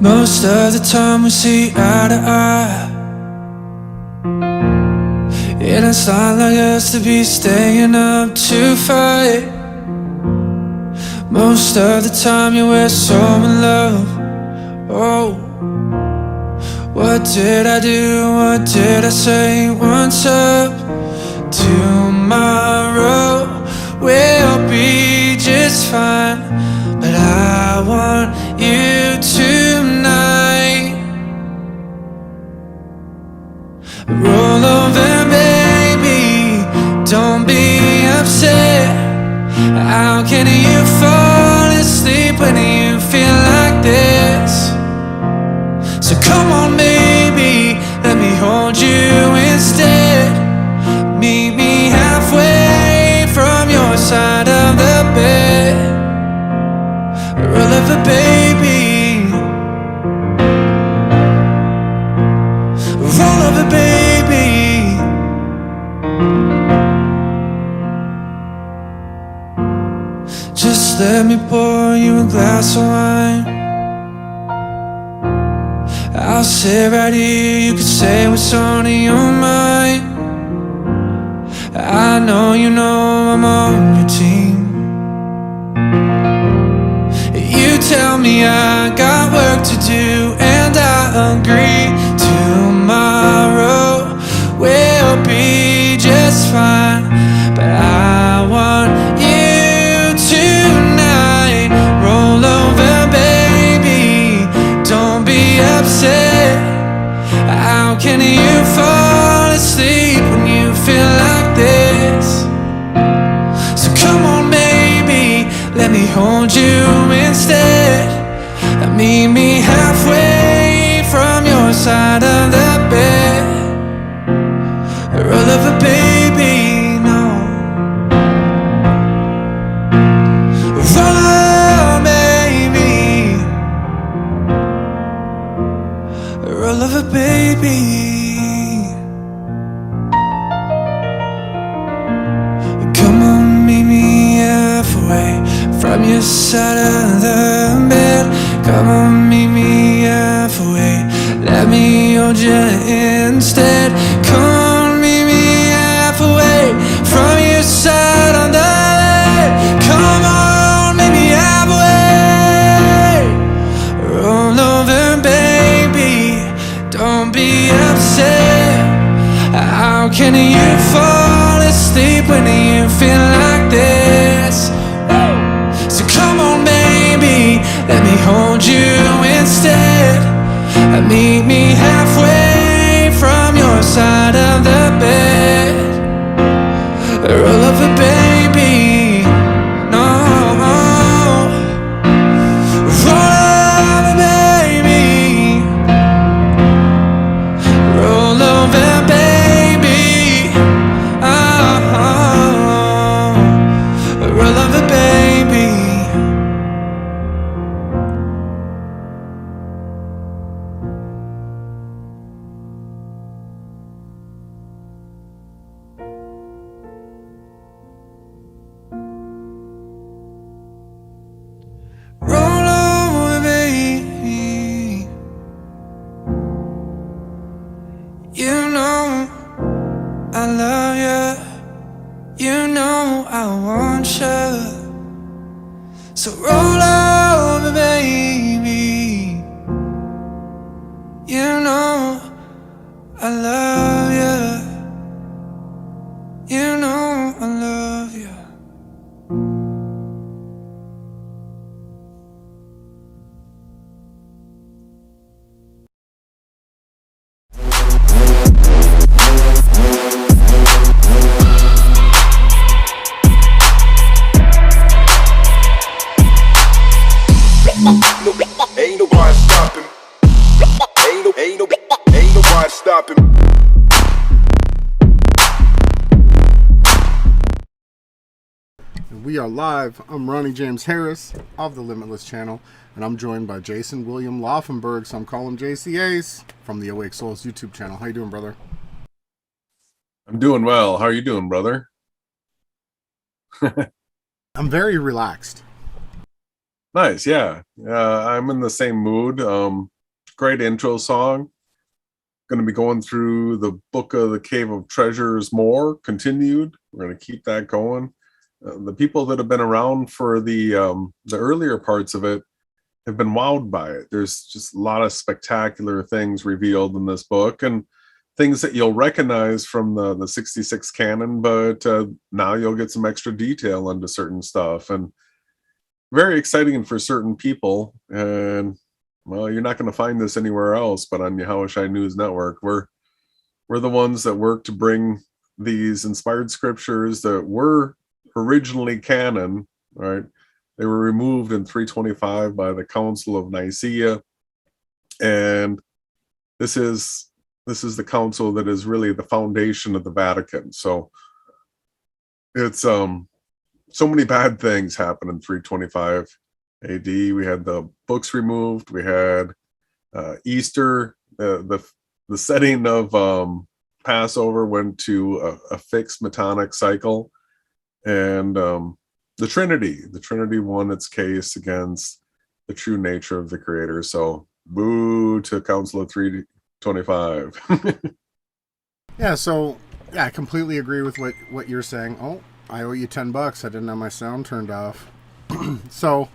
Most of the time we see eye to eye, and it's not like us to be staying up to fight. Most of the time you were so in love. Oh, what did I do, what did I say? Once up, tomorrow will be just fine, but I want you tonight. Roll over, baby, don't be upset. How can you fall asleep when you feel like this? So come on, baby, let me hold you instead. Meet me halfway from your side of the bed. Roll over, baby, roll over, baby. Just let me pour you a glass of wine. I'll sit right here, you can say what's on your mind. I know you know I'm on your team. You tell me I got work to do, and I agree. Tomorrow will be just fine, but I want you tonight. Roll over, baby, don't be upset. How can you fall asleep when you feel like this? So come on, baby, let me hold you instead. Meet me halfway from your side of the bed. Roll over, baby, no. Roll over, baby. Roll over, baby. Come on, meet me halfway from your side of the bed. Come on, meet me halfway. Let me hold you instead. Come on, meet me halfway from your side of the bed. Come on, meet me halfway. Roll over, baby, don't be upset. How can you fall asleep when you feel like this? So come on, baby, let me hold you instead. Meet me halfway from your side of the bed. Roll over, baby, no. Roll over, baby. Roll over, baby. Oh, roll over, baby. Roll over, baby. You know I love you. You know I want you. So roll over, baby. You know I love you. You know I love you. Ain't nobody stopping. Ain't nobody stopping. We are live. I'm Ronnie James Harris of the Limitless Channel, and I'm joined by Jason William Laufenberg, so I'm calling him JC Ace from the Awake Souls YouTube channel. How you doing, brother? I'm doing well. How are you doing, brother? I'm very relaxed. Nice, yeah. I'm in the same mood. great intro song. Going to be going through the Book of the Cave of Treasures more, continued. We're going to keep that going. The people that have been around for the earlier parts of it have been wowed by it. There's just a lot of spectacular things revealed in this book, and things that you'll recognize from the 66 canon, but now you'll get some extra detail into certain stuff, and very exciting for certain people. And well, you're not going to find this anywhere else but on Yahawashi News Network. We're the ones that work to bring these inspired scriptures that were originally canon, right? They were removed in 325 by the Council of Nicaea, and this is the council that is really the foundation of the Vatican. So it's so many bad things happened in 325 AD. We had the books removed. We had Easter. The setting of Passover went to a fixed Metonic cycle, and the Trinity won its case against the true nature of the Creator. So boo to Council of 325. Yeah, so yeah, I completely agree with what you're saying. Oh, I owe you $10. I didn't have my sound turned off. So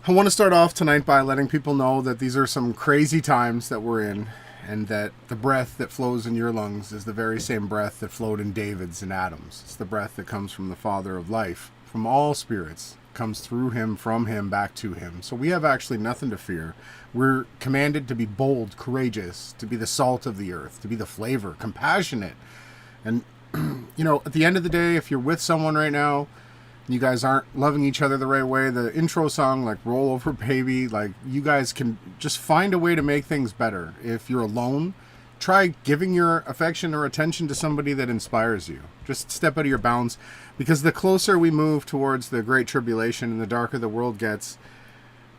I want to start off tonight by letting people know that these are some crazy times that we're in, and that the breath that flows in your lungs is the very same breath that flowed in David's and Adam's. It's the breath that comes from the Father of life, from all spirits, comes through him, from him, back to him. So we have actually nothing to fear. We're commanded to be bold, courageous, to be the salt of the earth, to be the flavor, compassionate. And, you know, at the end of the day, if you're with someone right now, you guys aren't loving each other the right way, the intro song, like Roll Over Baby, like, you guys can just find a way to make things better. If you're alone, try giving your affection or attention to somebody that inspires you. Just step out of your bounds, because the closer we move towards the Great Tribulation and the darker the world gets,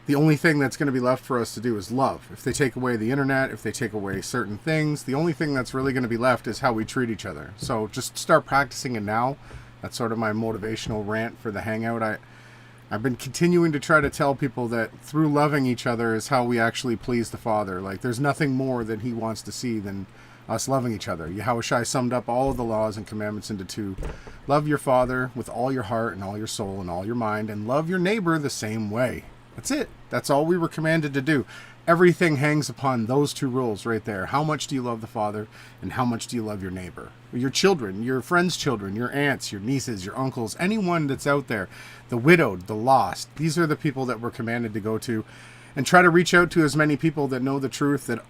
the only thing that's going to be left for us to do is love. If they take away the internet, if they take away certain things, the only thing that's really going to be left is how we treat each other. So just start practicing it now. That's sort of my motivational rant for the hangout. I've been continuing to try to tell people that through loving each other is how we actually please the Father. Like, there's nothing more that he wants to see than us loving each other. Yahawashi summed up all of the laws and commandments into 2. Love your Father with all your heart and all your soul and all your mind, and love your neighbor the same way. That's it. That's all we were commanded to do. Everything hangs upon those 2 rules right there. How much do you love the Father, and how much do you love your neighbor? Your children, your friends' children, your aunts, your nieces, your uncles, anyone that's out there, the widowed, the lost. These are the people that we're commanded to go to, and try to reach out to as many people that know the truth. That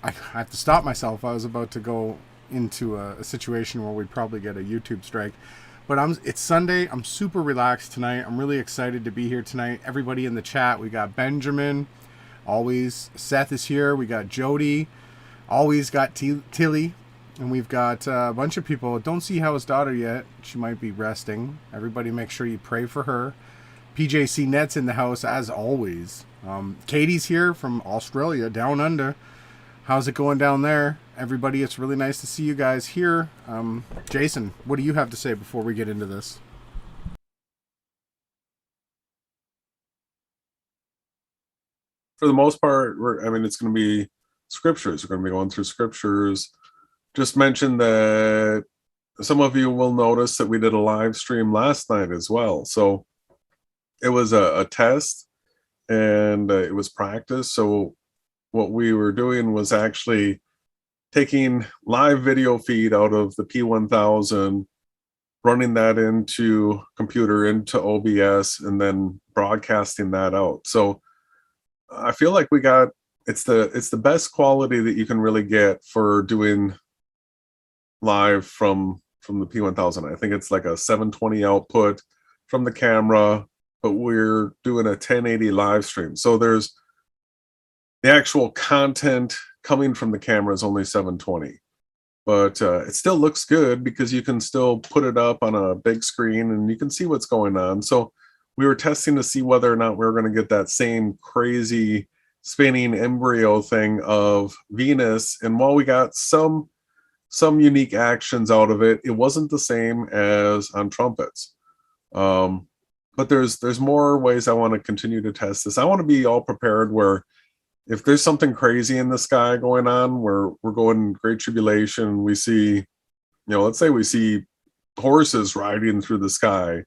I have to stop myself. I was about to go into a situation where we'd probably get a YouTube strike. But it's Sunday. I'm super relaxed tonight. I'm really excited to be here tonight. Everybody in the chat. We got Benjamin. Always. Seth is here. We got Jody. Always got Tilly. And we've got a bunch of people. Don't see How's daughter yet. She might be resting. Everybody make sure you pray for her. PJC Net's in the house as always. Katie's here from Australia, down under. How's it going down there? Everybody, it's really nice to see you guys here. Jason, what do you have to say before we get into this? For the most part, it's going to be scriptures. We're going to be going through scriptures. Just mention that some of you will notice that we did a live stream last night as well. So it was a test, and it was practice. So what we were doing was actually taking live video feed out of the P1000, running that into computer, into OBS, and then broadcasting that out. So I feel like it's the best quality that you can really get for doing live from the P1000. I think it's like a 720 output from the camera, but we're doing a 1080 live stream. So there's the actual content coming from the camera is only 720, but it still looks good because you can still put it up on a big screen and you can see what's going on. So we were testing to see whether or not we were going to get that same crazy spinning embryo thing of Venus. And while we got some unique actions out of it, it wasn't the same as on trumpets. But there's more ways I want to continue to test this. I want to be all prepared where if there's something crazy in the sky going on, where we're going great tribulation, we see, let's say we see horses riding through the sky,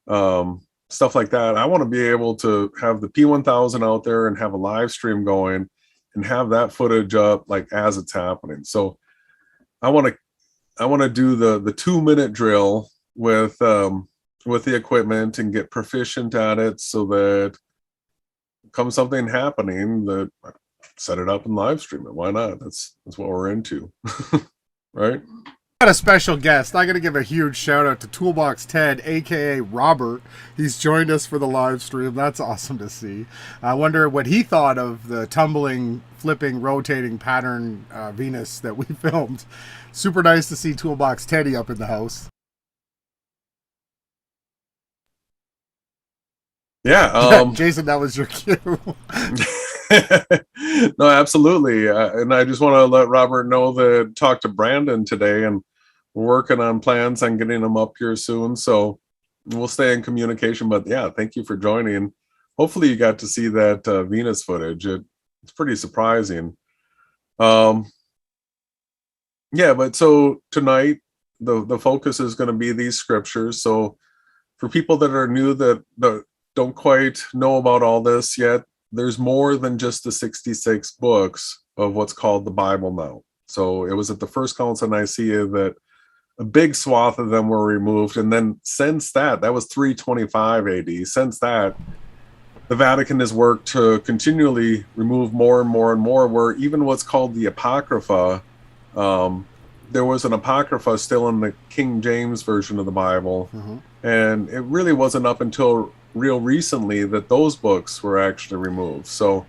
stuff like that. I want to be able to have the P1000 out there and have a live stream going and have that footage up like as it's happening. So I want to do the 2-minute drill with the equipment and get proficient at it, so that comes something happening, that set it up and live stream it. Why not? That's what we're into. Right? Got a special guest. I got to give a huge shout out to Toolbox Ted, aka Robert. He's joined us for the live stream. That's awesome to see. I wonder what he thought of the tumbling, flipping, rotating pattern Venus that we filmed. Super nice to see Toolbox Teddy up in the house. Yeah, Jason, that was your cue. No, absolutely. And I just want to let Robert know that talk to Brandon today, and we're working on plans on getting him up here soon. So we'll stay in communication. But yeah, thank you for joining. Hopefully you got to see that Venus footage. It's pretty surprising. Yeah, but so tonight the focus is going to be these scriptures. So for people that are new, that don't quite know about all this yet, there's more than just the 66 books of what's called the Bible now. So it was at the First Council of Nicaea that a big swath of them were removed. And then since that was 325 AD. Since that, the Vatican has worked to continually remove more and more and more, where even what's called the Apocrypha, there was an Apocrypha still in the King James Version of the Bible. Mm-hmm. And it really wasn't up until real recently that those books were actually removed. So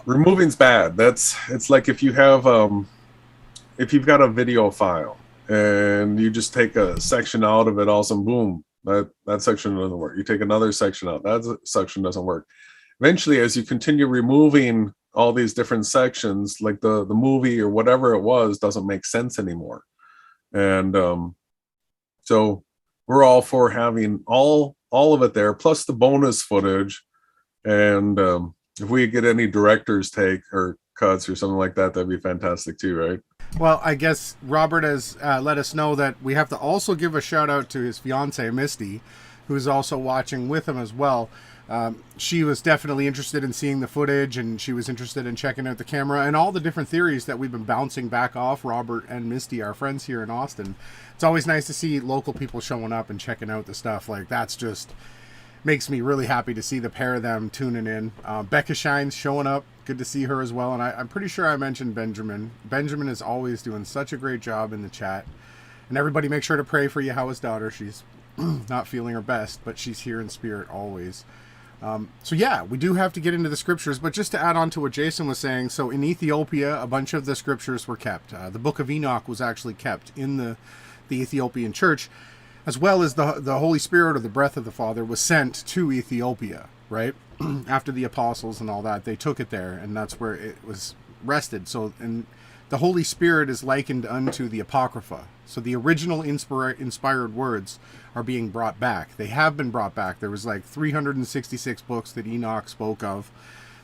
removing's bad. It's like if you've got a video file and you just take a section out of it, all of a sudden, boom, that section doesn't work. You take another section out, that section doesn't work. Eventually, as you continue removing all these different sections, like the movie or whatever it was doesn't make sense anymore. And so we're all for having all of it there, plus the bonus footage. And if we get any director's take or cuts or something like that, that'd be fantastic too, right? Well, I guess Robert has let us know that we have to also give a shout out to his fiance Misty, who's also watching with him as well. She was definitely interested in seeing the footage, and she was interested in checking out the camera and all the different theories that we've been bouncing back off Robert and Misty, our friends here in Austin. It's always nice to see local people showing up and checking out the stuff. Like, that's just makes me really happy to see the pair of them tuning in. Becca Shine's showing up. Good to see her as well. And I'm pretty sure I mentioned Benjamin. Benjamin is always doing such a great job in the chat. And everybody make sure to pray for Yahawa's daughter. She's not feeling her best, but she's here in spirit always. So yeah, we do have to get into the scriptures, but just to add on to what Jason was saying, so in Ethiopia, a bunch of the scriptures were kept. The Book of Enoch was actually kept in the Ethiopian church, as well as the Holy Spirit, or the breath of the Father, was sent to Ethiopia, right? After the apostles and all that, they took it there, and that's where it was rested. So, and the Holy Spirit is likened unto the Apocrypha. So the original inspired words are being brought back. They have been brought back. There was like 366 books that Enoch spoke of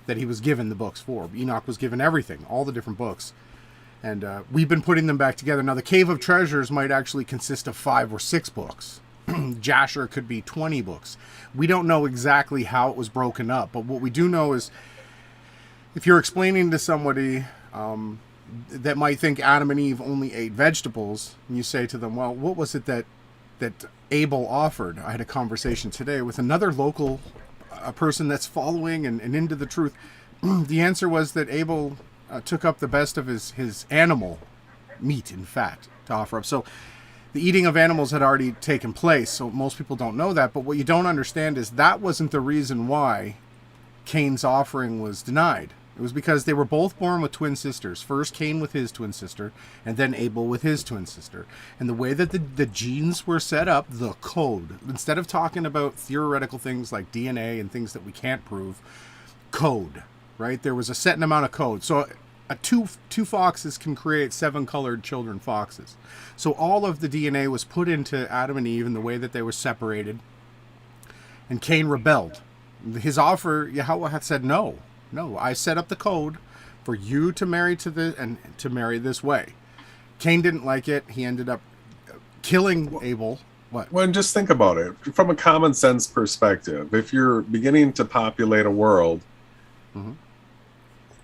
that he was given the books for. Enoch was given everything, all the different books. And we've been putting them back together. Now, the Cave of Treasures might actually consist of 5 or 6 books. Jasher could be 20 books. We don't know exactly how it was broken up, but what we do know is if you're explaining to somebody that might think Adam and Eve only ate vegetables, and you say to them, well, what was it that Abel offered? I had a conversation today with another local person that's following and into the truth. The answer was that Abel took up the best of his animal meat and fat to offer up. So the eating of animals had already taken place, so most people don't know that. But what you don't understand is that wasn't the reason why Cain's offering was denied. It was because they were both born with twin sisters. First Cain with his twin sister, and then Abel with his twin sister. And the way that the genes were set up, the code, instead of talking about theoretical things like DNA and things that we can't prove, code, right? There was a set amount of code. So two foxes can create 7 colored children foxes. So all of the DNA was put into Adam and Eve in the way that they were separated. And Cain rebelled. His offer, Yahweh had said no. No, I set up the code for you to marry and to marry this way. Cain didn't like it. He ended up killing Abel. What? Well, and just think about it from a common sense perspective. If you're beginning to populate a world,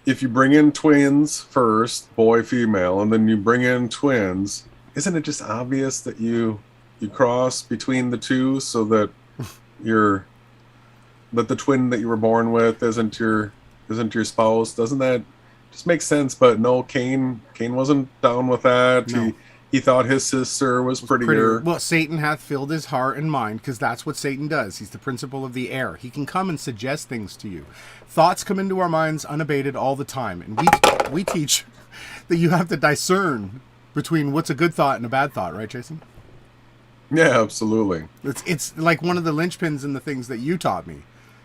if you bring in twins first, boy, female, and then you bring in twins, isn't it just obvious that you cross between the two so that that the twin that you were born with isn't your spouse? Doesn't that just make sense? But no, Cain wasn't down with that. No. He thought his sister was prettier. Well, Satan hath filled his heart and mind, because that's what Satan does. He's the principle of the air. He can come and suggest things to you. Thoughts come into our minds unabated all the time, and we teach that you have to discern between what's a good thought and a bad thought, right, Jason? Yeah, absolutely. It's like one of the linchpins in the things that you taught me,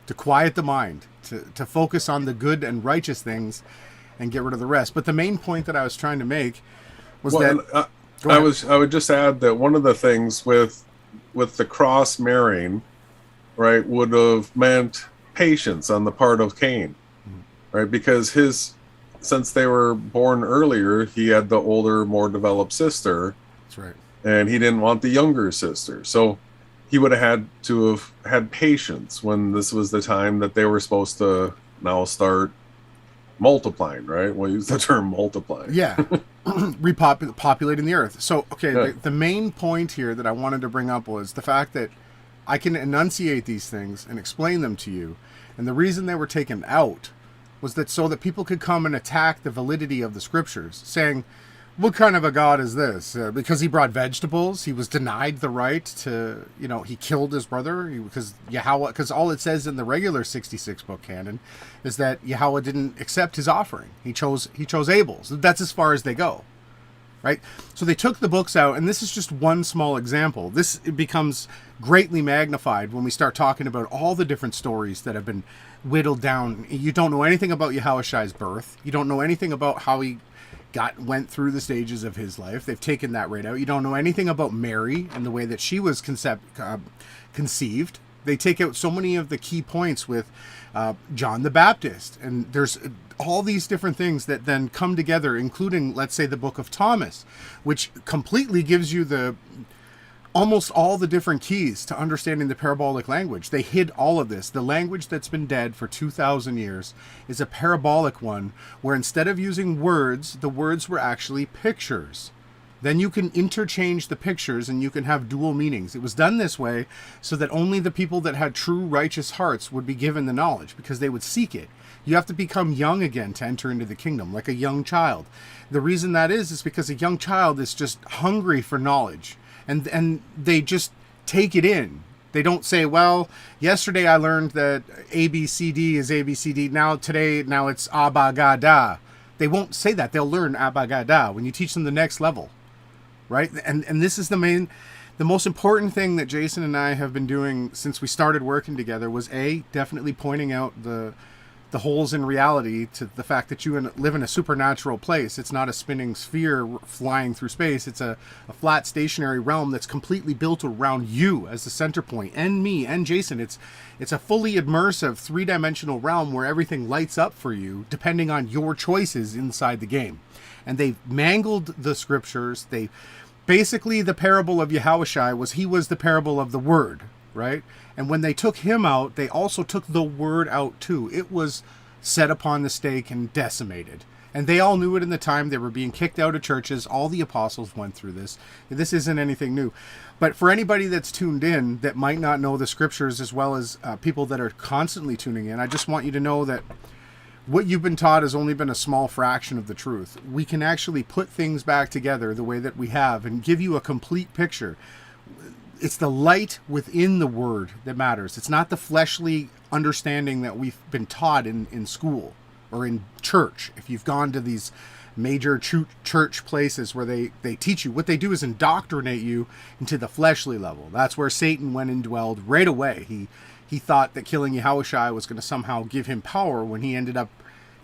to quiet the mind, to focus on the good and righteous things and get rid of the rest. But the main point that I was trying to make was that... I would just add that one of the things with the cross marrying, right, would have meant patience on the part of Cain, right? Because since they were born earlier, he had the older, more developed sister. That's right. And he didn't want the younger sister. So he would have had to have had patience when this was the time that they were supposed to now start multiplying, right? We'll use the term multiplying. Yeah. Repopulating the earth. So, okay, Yeah. the main point here that I wanted to bring up was the fact that I can enunciate these things and explain them to you. And the reason they were taken out was that so that people could come and attack the validity of the scriptures, saying, what kind of a God is this? Because he brought vegetables, he was denied the right to, he killed his brother, because all it says in the regular 66 book canon is that Yahweh didn't accept his offering. He chose Abel's. That's as far as they go, right? So they took the books out, and this is just one small example. This becomes greatly magnified when we start talking about all the different stories that have been whittled down. You don't know anything about Yahawashi's birth. You don't know anything about how he went through the stages of his life. They've taken that right out. You don't know anything about Mary and the way that she was conceived. They take out so many of the key points with John the Baptist, and there's all these different things that then come together, including, let's say, the book of Thomas, which completely gives you almost all the different keys to understanding the parabolic language. They hid all of this. The language that's been dead for 2,000 years is a parabolic one, where instead of using words, the words were actually pictures. Then you can interchange the pictures and you can have dual meanings. It was done this way so that only the people that had true righteous hearts would be given the knowledge, because they would seek it. You have to become young again to enter into the kingdom, like a young child. The reason that is because a young child is just hungry for knowledge. And they just take it in. They don't say, well, yesterday I learned that ABCD is ABCD. Now it's Abagada. They won't say that. They'll learn Abagada when you teach them the next level, right? And this is the most important thing that Jason and I have been doing since we started working together was definitely pointing out the holes in reality, to the fact that you live in a supernatural place. It's not a spinning sphere flying through space. It's a flat stationary realm that's completely built around you as the center point, and me and Jason. It's a fully immersive 3-dimensional realm where everything lights up for you depending on your choices inside the game. And they've mangled the scriptures. Basically, the parable of Yahawashi he was the parable of the word, right? And when they took him out, they also took the word out too. It was set upon the stake and decimated. And they all knew it in the time. They were being kicked out of churches. All the apostles went through this. This isn't anything new. But for anybody that's tuned in that might not know the scriptures, as well as people that are constantly tuning in, I just want you to know that what you've been taught has only been a small fraction of the truth. We can actually put things back together the way that we have and give you a complete picture. It's the light within the word that matters. It's not the fleshly understanding that we've been taught in school or in church. If you've gone to these major church places where they teach you, what they do is indoctrinate you into the fleshly level. That's where Satan went and dwelled right away. He thought that killing Yahawashi was going to somehow give him power, when he ended up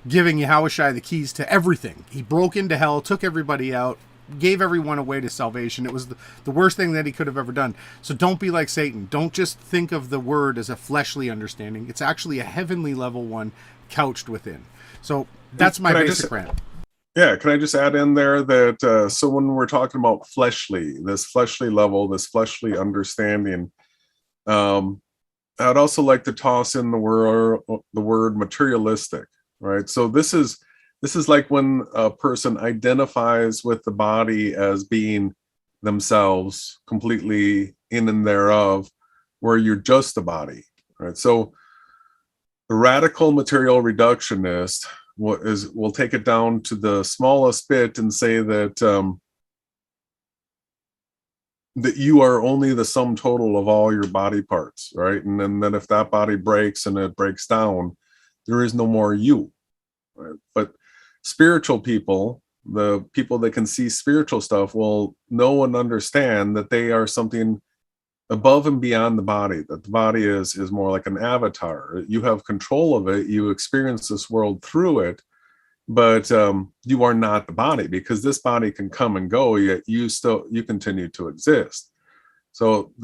giving Yahawashi the keys to everything. He broke into hell, took everybody out, gave everyone a way to salvation. It was the worst thing that he could have ever done. So don't be like Satan. Don't just think of the word as a fleshly understanding. It's actually a heavenly level one couched within. So that's my basic rant. Yeah, can I just add in there that so when we're talking about this fleshly level, this fleshly understanding, I'd also like to toss in the word materialistic, right? So this is like when a person identifies with the body as being themselves, completely in and thereof, where you're just the body, right? So the radical material reductionist will take it down to the smallest bit and say that that you are only the sum total of all your body parts, right? And then if that body breaks and it breaks down, there is no more you, right? But spiritual people, the people that can see spiritual stuff, will know and understand that they are something above and beyond the body, that the body is more like an avatar. You have control of it, you experience this world through it, but you are not the body, because this body can come and go, yet you continue to exist. So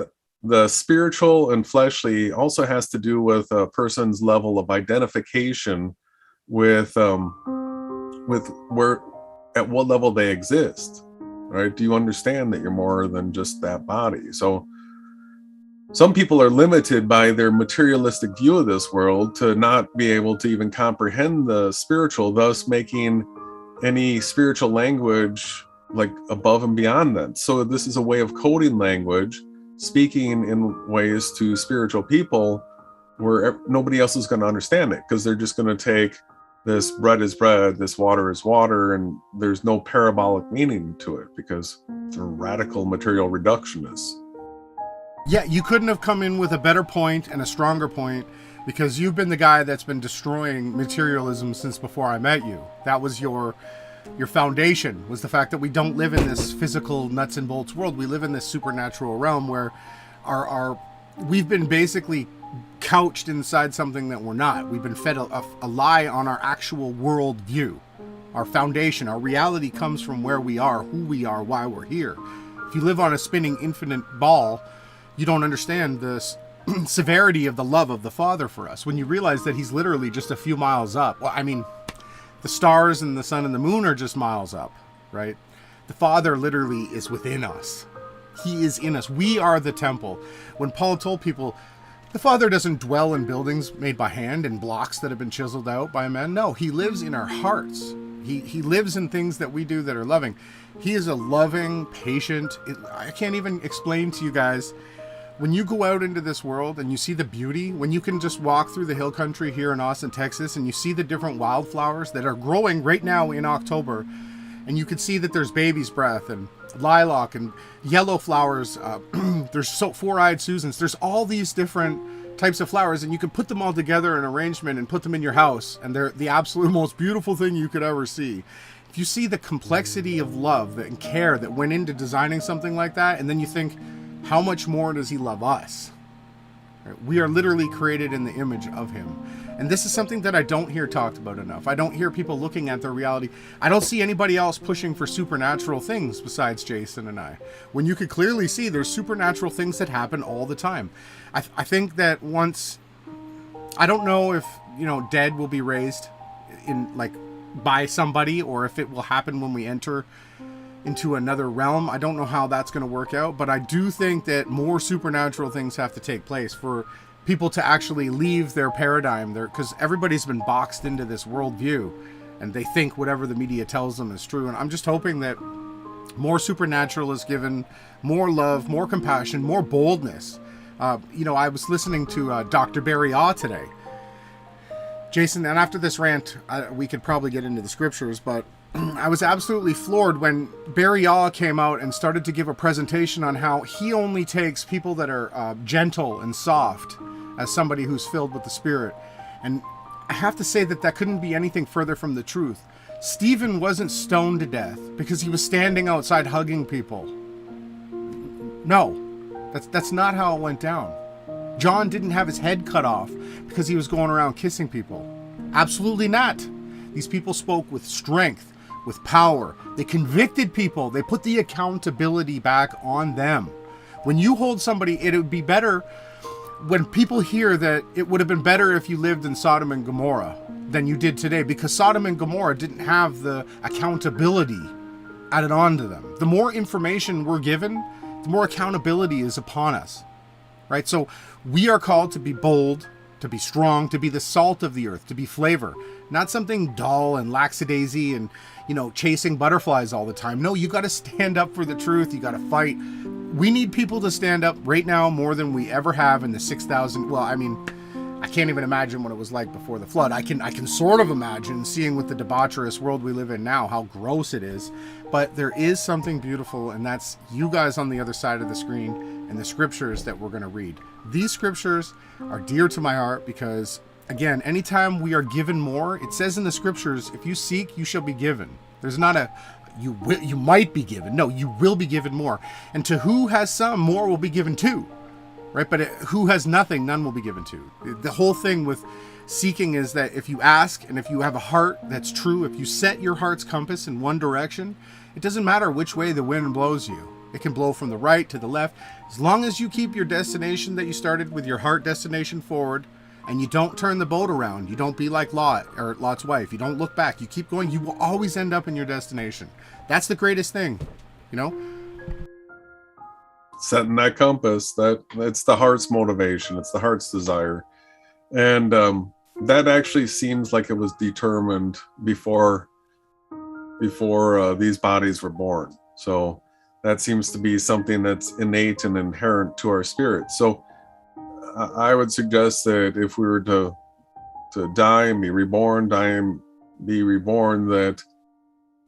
the spiritual and fleshly also has to do with a person's level of identification with where, at what level they exist, right? Do you understand that you're more than just that body? So some people are limited by their materialistic view of this world to not be able to even comprehend the spiritual, thus making any spiritual language like above and beyond that. So this is a way of coding language, speaking in ways to spiritual people where nobody else is going to understand it, because they're just going to take this bread is bread, this water is water, and there's no parabolic meaning to it because they're radical material reductionists. Yeah, you couldn't have come in with a better point and a stronger point, because you've been the guy that's been destroying materialism since before I met you. That was your foundation, was the fact that we don't live in this physical nuts and bolts world. We live in this supernatural realm where we've been basically couched inside something that we're not. We've been fed a lie on our actual world view. Our foundation, our reality comes from where we are, who we are, why we're here. If you live on a spinning infinite ball, you don't understand the severity of the love of the Father for us. When you realize that he's literally just a few miles up. Well, I mean, the stars and the sun and the moon are just miles up, right? The Father literally is within us. He is in us. We are the temple. When Paul told people, the Father doesn't dwell in buildings made by hand and blocks that have been chiseled out by men. No, he lives in our hearts. He lives in things that we do that are loving. He is a loving, patient. I can't even explain to you guys. When you go out into this world and you see the beauty, when you can just walk through the hill country here in Austin, Texas, and you see the different wildflowers that are growing right now in October, and you can see that there's baby's breath and lilac and yellow flowers, there's four-eyed Susans, there's all these different types of flowers, and you can put them all together in an arrangement and put them in your house, and they're the absolute most beautiful thing you could ever see. If you see the complexity of love and care that went into designing something like that, and then you think, how much more does he love us? We are literally created in the image of him. And this is something that I don't hear talked about enough. I don't hear people looking at their reality. I don't see anybody else pushing for supernatural things besides Jason and I. When you could clearly see there's supernatural things that happen all the time. I think that once, I don't know if, dead will be raised by somebody, or if it will happen when we enter into another realm. I don't know how that's going to work out, but I do think that more supernatural things have to take place for people to actually leave their paradigm there, because everybody's been boxed into this worldview and they think whatever the media tells them is true. And I'm just hoping that more supernatural is given, more love, more compassion, more boldness. I was listening to Dr. Barry Awe today, Jason, and after this rant, we could probably get into the scriptures, but I was absolutely floored when Barry Awe came out and started to give a presentation on how he only takes people that are gentle and soft as somebody who's filled with the Spirit. And I have to say that couldn't be anything further from the truth. Stephen wasn't stoned to death because he was standing outside hugging people. No, that's not how it went down. John didn't have his head cut off because he was going around kissing people. Absolutely not. These people spoke with strength, with power. They convicted people. They put the accountability back on them. When you hold somebody, it would be better when people hear that it would have been better if you lived in Sodom and Gomorrah than you did today, because Sodom and Gomorrah didn't have the accountability added on to them. The more information we're given, the more accountability is upon us, right? So we are called to be bold, to be strong, to be the salt of the earth, to be flavor, not something dull and lackadaisy and, chasing butterflies all the time. No, you got to stand up for the truth. You got to fight. We need people to stand up right now more than we ever have in the 6,000. Well, I mean, I can't even imagine what it was like before the flood. I can sort of imagine seeing with the debaucherous world we live in now, how gross it is. But there is something beautiful, and that's you guys on the other side of the screen and the scriptures that we're going to read. These scriptures are dear to my heart because, again, anytime we are given more, it says in the scriptures, if you seek, you shall be given. There's not a you might be given. No, you will be given more. And to who has some, more will be given too. Right? But who has nothing, none will be given to. The whole thing with seeking is that if you ask and if you have a heart that's true, if you set your heart's compass in one direction, it doesn't matter which way the wind blows you. It can blow from the right to the left. As long as you keep your destination that you started with, your heart destination forward, and you don't turn the boat around, you don't be like Lot or Lot's wife, you don't look back, you keep going, you will always end up in your destination. That's the greatest thing, Setting that compass, that's the heart's motivation, it's the heart's desire. And that actually seems like it was determined before these bodies were born. So that seems to be something that's innate and inherent to our spirit. So I would suggest that if we were to die and be reborn, that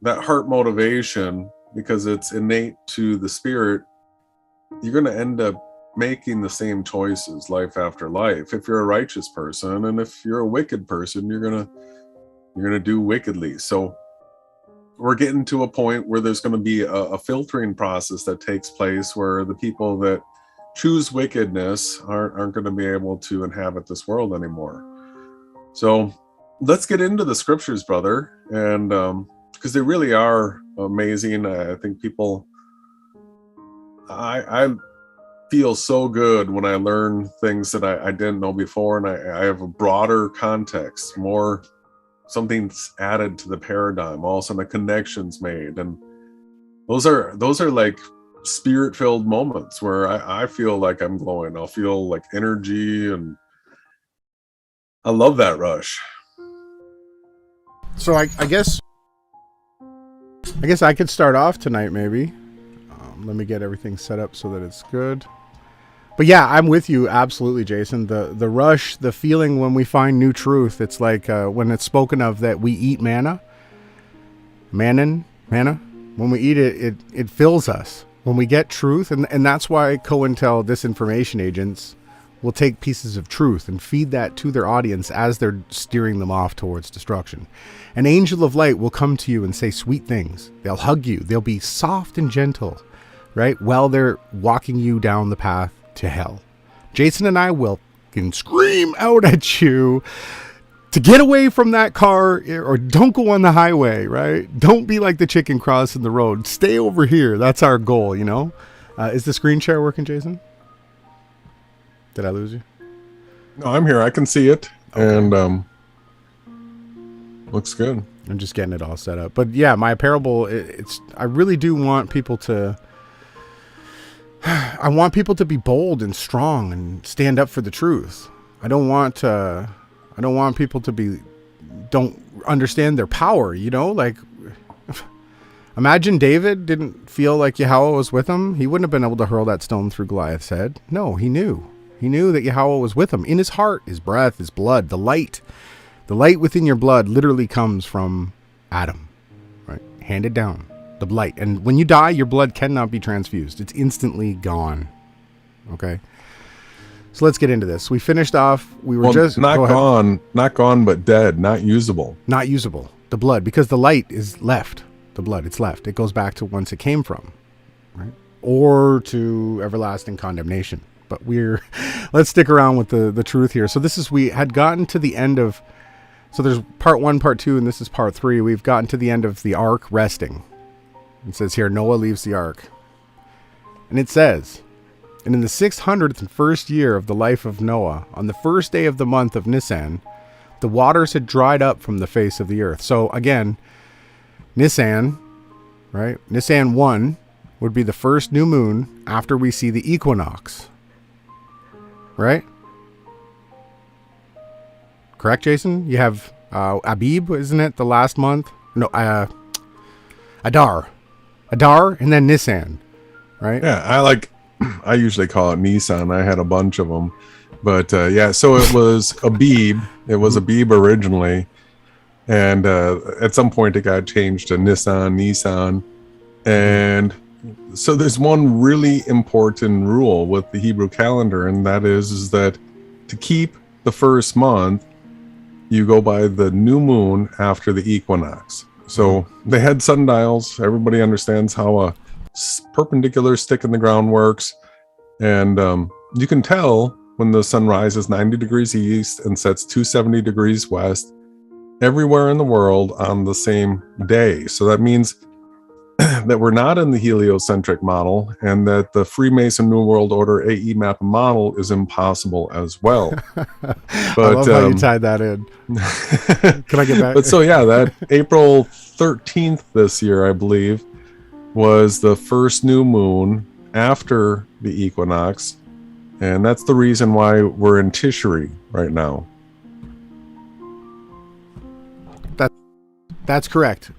heart motivation, because it's innate to the spirit, you're going to end up making the same choices life after life. If you're a righteous person, and if you're a wicked person, you're going to do wickedly. So we're getting to a point where there's going to be a filtering process that takes place where the people that choose wickedness aren't going to be able to inhabit this world anymore. So let's get into the scriptures, brother, and because they really are amazing. I think people, I feel so good when I learn things that I didn't know before, and I have a broader context, more something's added to the paradigm, all of a sudden a connection's made, and those are like spirit-filled moments where I feel like I'm glowing. I'll feel like energy, and I love that rush. So I guess I could start off tonight, maybe. Let me get everything set up so that it's good. But yeah, I'm with you absolutely, Jason. The rush, the feeling when we find new truth. It's like when it's spoken of that we eat manna. When we eat it, it fills us. When we get truth, and that's why COINTEL disinformation agents will take pieces of truth and feed that to their audience as they're steering them off towards destruction. An angel of light will come to you and say sweet things. They'll hug you. They'll be soft and gentle, right? While they're walking you down the path to hell. Jason and I will scream out at you to get away from that car, or don't go on the highway, right? Don't be like the chicken crossing the road. Stay over here. That's our goal, Is the screen share working, Jason? Did I lose you? No, I'm here. I can see it. Okay. And looks good. I'm just getting it all set up. But yeah, my parable, I really do want people to... I want people to be bold and strong and stand up for the truth. I don't want people to don't understand their power, like, imagine David didn't feel like Yahweh was with him. He wouldn't have been able to hurl that stone through Goliath's head. No, he knew that Yahweh was with him in his heart, his breath, his blood, the light within your blood literally comes from Adam, right? Handed down, the light. And when you die, your blood cannot be transfused. It's instantly gone. Okay. So let's get into this. We finished off. We were just not gone, but dead, not usable. Not usable. The blood, because the light is left. The blood, it's left. It goes back to whence it came from, right? Or to everlasting condemnation. But let's stick around with the truth here. So we had gotten to the end of So there's part 1, part 2, and this is part 3. We've gotten to the end of the ark resting. It says here, Noah leaves the ark. And it says, and in the 601st year of the life of Noah, on the first day of the month of Nisan, the waters had dried up from the face of the earth. So again, Nisan, right? Nisan 1 would be the first new moon after we see the equinox. Right? Correct, Jason? You have Abib, isn't it? The last month? No, Adar. Adar and then Nisan. Right? Yeah, I usually call it Nissan. I had a bunch of them. But yeah, so it was Abib. It was Abib originally. And at some point it got changed to Nissan. And so there's one really important rule with the Hebrew calendar, and that is that to keep the first month, you go by the new moon after the equinox. So they had sundials. Everybody understands how a perpendicular stick in the ground works. And you can tell when the sun rises 90 degrees east and sets 270 degrees west everywhere in the world on the same day. So that means that we're not in the heliocentric model, and that the Freemason New World Order AE map model is impossible as well. But I love how you tied that in. Can I get back? But so yeah, that April 13th this year, I believe, was the first new moon after the equinox, and that's the reason why we're in Tishri right now. That's correct.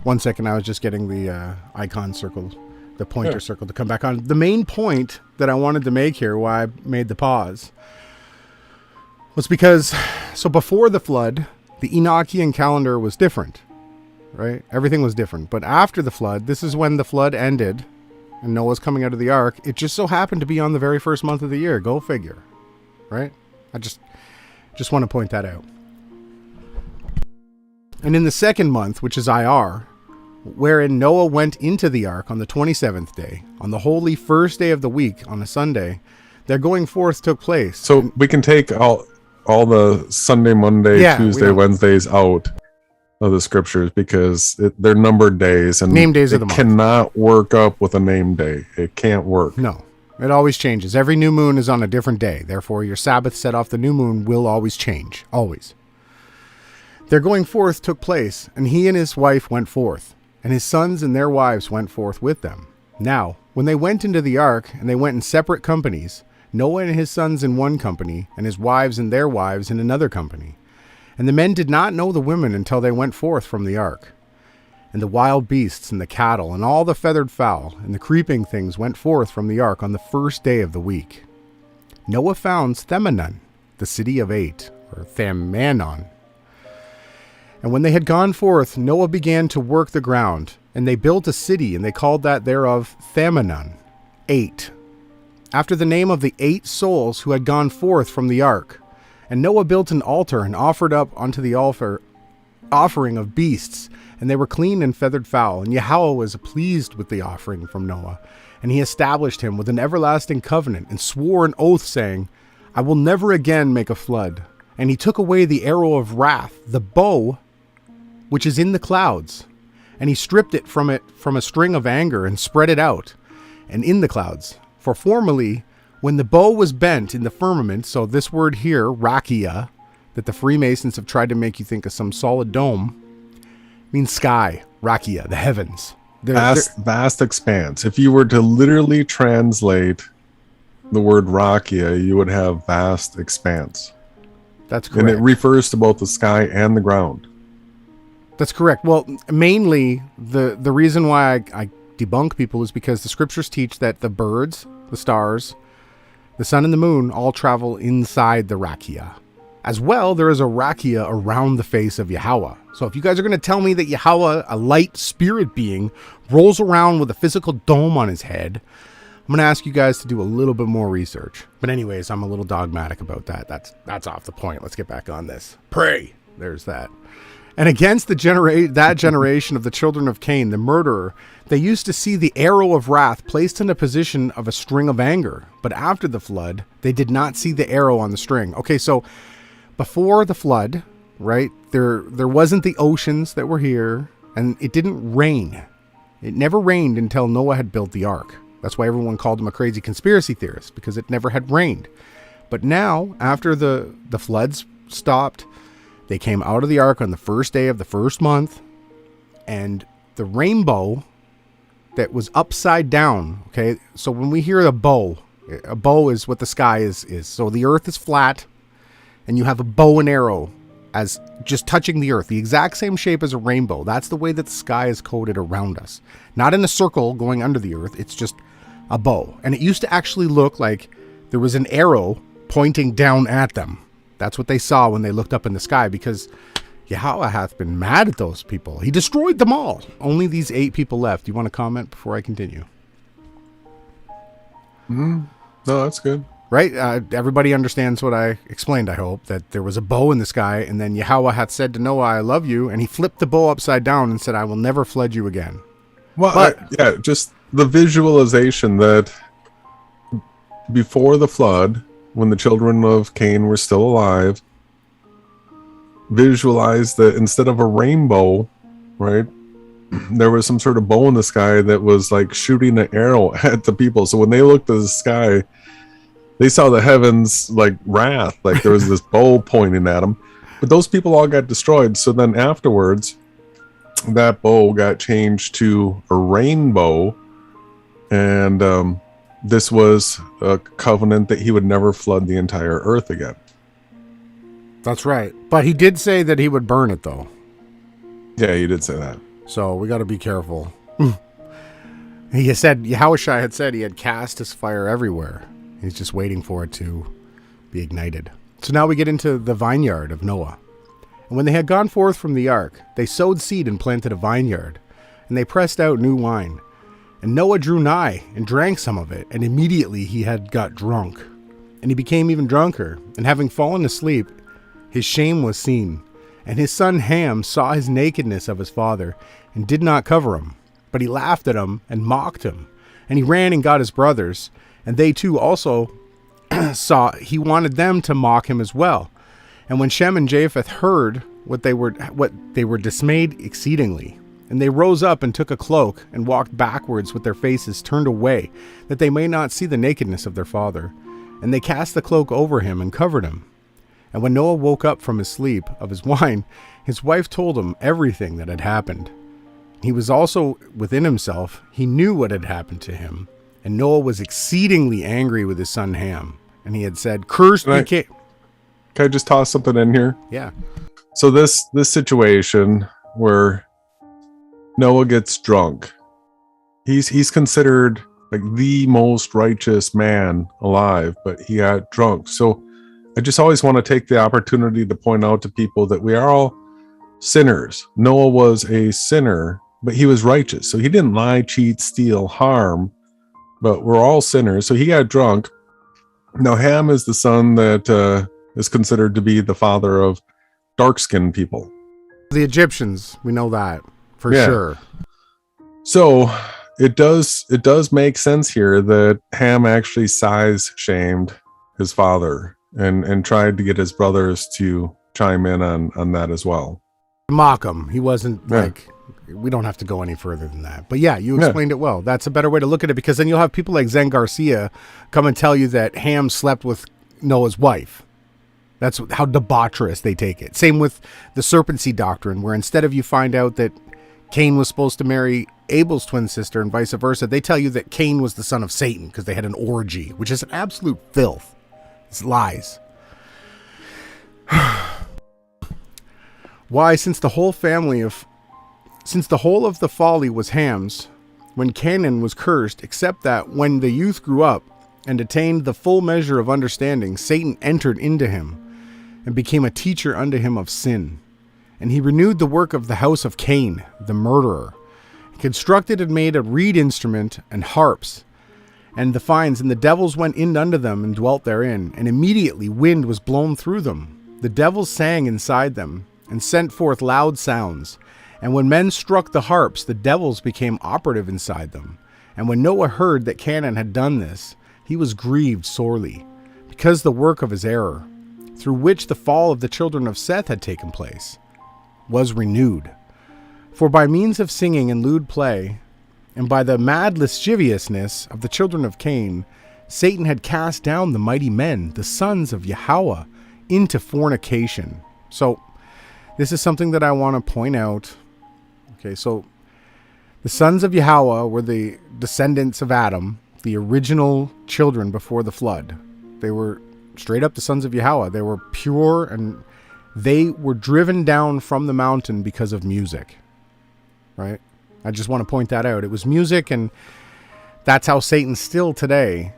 1 second, I was just getting the icon circle, the pointer circle to come back on. The main point that I wanted to make here, why I made the pause, was because, so before the flood, the Enochian calendar was different, right? Everything was different. But after the flood, this is when the flood ended and Noah's coming out of the ark. It just so happened to be on the very first month of the year. Go figure, right? I just want to point that out. And in the second month, which is IR, wherein Noah went into the ark on the 27th day, on the holy first day of the week, on a Sunday, their going forth took place. So we can take all the Sunday, Monday, Tuesday, Wednesdays out of the scriptures because they're numbered days, and name days of the month cannot work up with a name day. It can't work. No, it always changes. Every new moon is on a different day. Therefore, your Sabbath set off the new moon will always change. Always. Their going forth took place, and he and his wife went forth, and his sons and their wives went forth with them. Now, when they went into the ark, and they went in separate companies, Noah and his sons in one company, and his wives and their wives in another company. And the men did not know the women until they went forth from the ark. And the wild beasts and the cattle and all the feathered fowl and the creeping things went forth from the ark on the first day of the week. Noah found Themanon, the city of 8, or Thamanon. And when they had gone forth, Noah began to work the ground, and they built a city, and they called that thereof Thamanon, 8, after the name of the 8 souls who had gone forth from the ark. And Noah built an altar and offered up unto the offering of beasts, and they were clean and feathered fowl. And Yahweh was pleased with the offering from Noah, and he established him with an everlasting covenant, and swore an oath, saying, I will never again make a flood. And he took away the arrow of wrath, the bow, which is in the clouds, and he stripped it from a string of anger, and spread it out, and in the clouds. For formerly, when the bow was bent in the firmament, so this word here, rakia, that the Freemasons have tried to make you think of some solid dome, means sky, rakia, the heavens. Vast expanse. If you were to literally translate the word rakia, you would have vast expanse. That's correct. And it refers to both the sky and the ground. That's correct. Well, mainly the reason why I debunk people is because the scriptures teach that the birds, the stars, the sun and the moon all travel inside the rakia. As well, there is a rakia around the face of Yahweh. So if you guys are going to tell me that Yahweh, a light spirit being, rolls around with a physical dome on his head, I'm going to ask you guys to do a little bit more research. But anyways, I'm a little dogmatic about that. That's off the point. Let's get back on this. Pray. There's that. And against that generation of the children of Cain, the murderer, they used to see the arrow of wrath placed in a position of a string of anger. But after the flood, they did not see the arrow on the string. Okay, so before the flood, right, there wasn't the oceans that were here, and it didn't rain. It never rained until Noah had built the ark. That's why everyone called him a crazy conspiracy theorist, because it never had rained. But now, after the floods stopped, they came out of the ark on the first day of the first month, and the rainbow that was upside down, okay? So when we hear a bow is what the sky is. So the earth is flat, and you have a bow and arrow as just touching the earth, the exact same shape as a rainbow. That's the way that the sky is coated around us. Not in a circle going under the earth, it's just a bow. And it used to actually look like there was an arrow pointing down at them. That's what they saw when they looked up in the sky, because Yahweh hath been mad at those people. He destroyed them all. Only these 8 people left. Do you want to comment before I continue? No, that's good. Right? Everybody understands what I explained, I hope, that there was a bow in the sky, and then Yahweh hath said to Noah, I love you, and he flipped the bow upside down and said, I will never flood you again. Well, just the visualization that before the flood, when the children of Cain were still alive, visualize that instead of a rainbow, right, there was some sort of bow in the sky that was like shooting an arrow at the people. So when they looked at the sky, they saw the heavens like wrath, like there was this bow pointing at them. But those people all got destroyed. So then afterwards, that bow got changed to a rainbow, and this was a covenant that he would never flood the entire earth again. That's right. But he did say that he would burn it, though. Yeah, he did say that. So we got to be careful. Yahawashi had said he had cast his fire everywhere. He's just waiting for it to be ignited. So now we get into the vineyard of Noah. And when they had gone forth from the ark, they sowed seed and planted a vineyard, and they pressed out new wine. And Noah drew nigh and drank some of it, and immediately he had got drunk. And he became even drunker, and having fallen asleep, his shame was seen. And his son Ham saw his nakedness of his father, and did not cover him. But he laughed at him, and mocked him. And he ran and got his brothers, and they too also saw he wanted them to mock him as well. And when Shem and Japheth heard what they were dismayed exceedingly. And they rose up and took a cloak, and walked backwards with their faces turned away, that they may not see the nakedness of their father. And they cast the cloak over him, and covered him. And when Noah woke up from his sleep of his wine, his wife told him everything that had happened. He was also within himself. He knew what had happened to him. And Noah was exceedingly angry with his son Ham. And he had said, Cursed be Cain. Can I just toss something in here? Yeah. So this situation where Noah gets drunk, he's considered like the most righteous man alive, but he got drunk. So I just always want to take the opportunity to point out to people that we are all sinners. Noah was a sinner, but he was righteous. So he didn't lie, cheat, steal, harm, but we're all sinners. So he got drunk. Now Ham is the son that is considered to be the father of dark-skinned people. The Egyptians, we know that for sure. So it does make sense here that Ham actually size shamed his father and tried to get his brothers to chime in on that as well. Mock him. He wasn't like, we don't have to go any further than that. But yeah, you explained it well. That's a better way to look at it, because then you'll have people like Zen Garcia come and tell you that Ham slept with Noah's wife. That's how debaucherous they take it. Same with the serpency doctrine, where instead of you find out that Cain was supposed to marry Abel's twin sister and vice versa, they tell you that Cain was the son of Satan because they had an orgy, which is an absolute filth. It's lies. Why, since the whole of the folly was Ham's, when Canaan was cursed, except that when the youth grew up and attained the full measure of understanding, Satan entered into him and became a teacher unto him of sin. And he renewed the work of the house of Cain, the murderer, constructed and made a reed instrument and harps and the fines, and the devils went in unto them and dwelt therein, and immediately wind was blown through them. The devils sang inside them and sent forth loud sounds. And when men struck the harps, the devils became operative inside them. And when Noah heard that Canaan had done this, he was grieved sorely, because the work of his error. through which the fall of the children of Seth had taken place, was renewed. For by means of singing and lewd play, and by the mad lasciviousness of the children of Cain, Satan had cast down the mighty men, the sons of Yahweh, into fornication. So, this is something that I want to point out. Okay, so the sons of Yahweh were the descendants of Adam, the original children before the flood. They were straight up the sons of Yahweh. They were pure, and they were driven down from the mountain because of music. Right? I just want to point that out. It was music, and that's how Satan still today,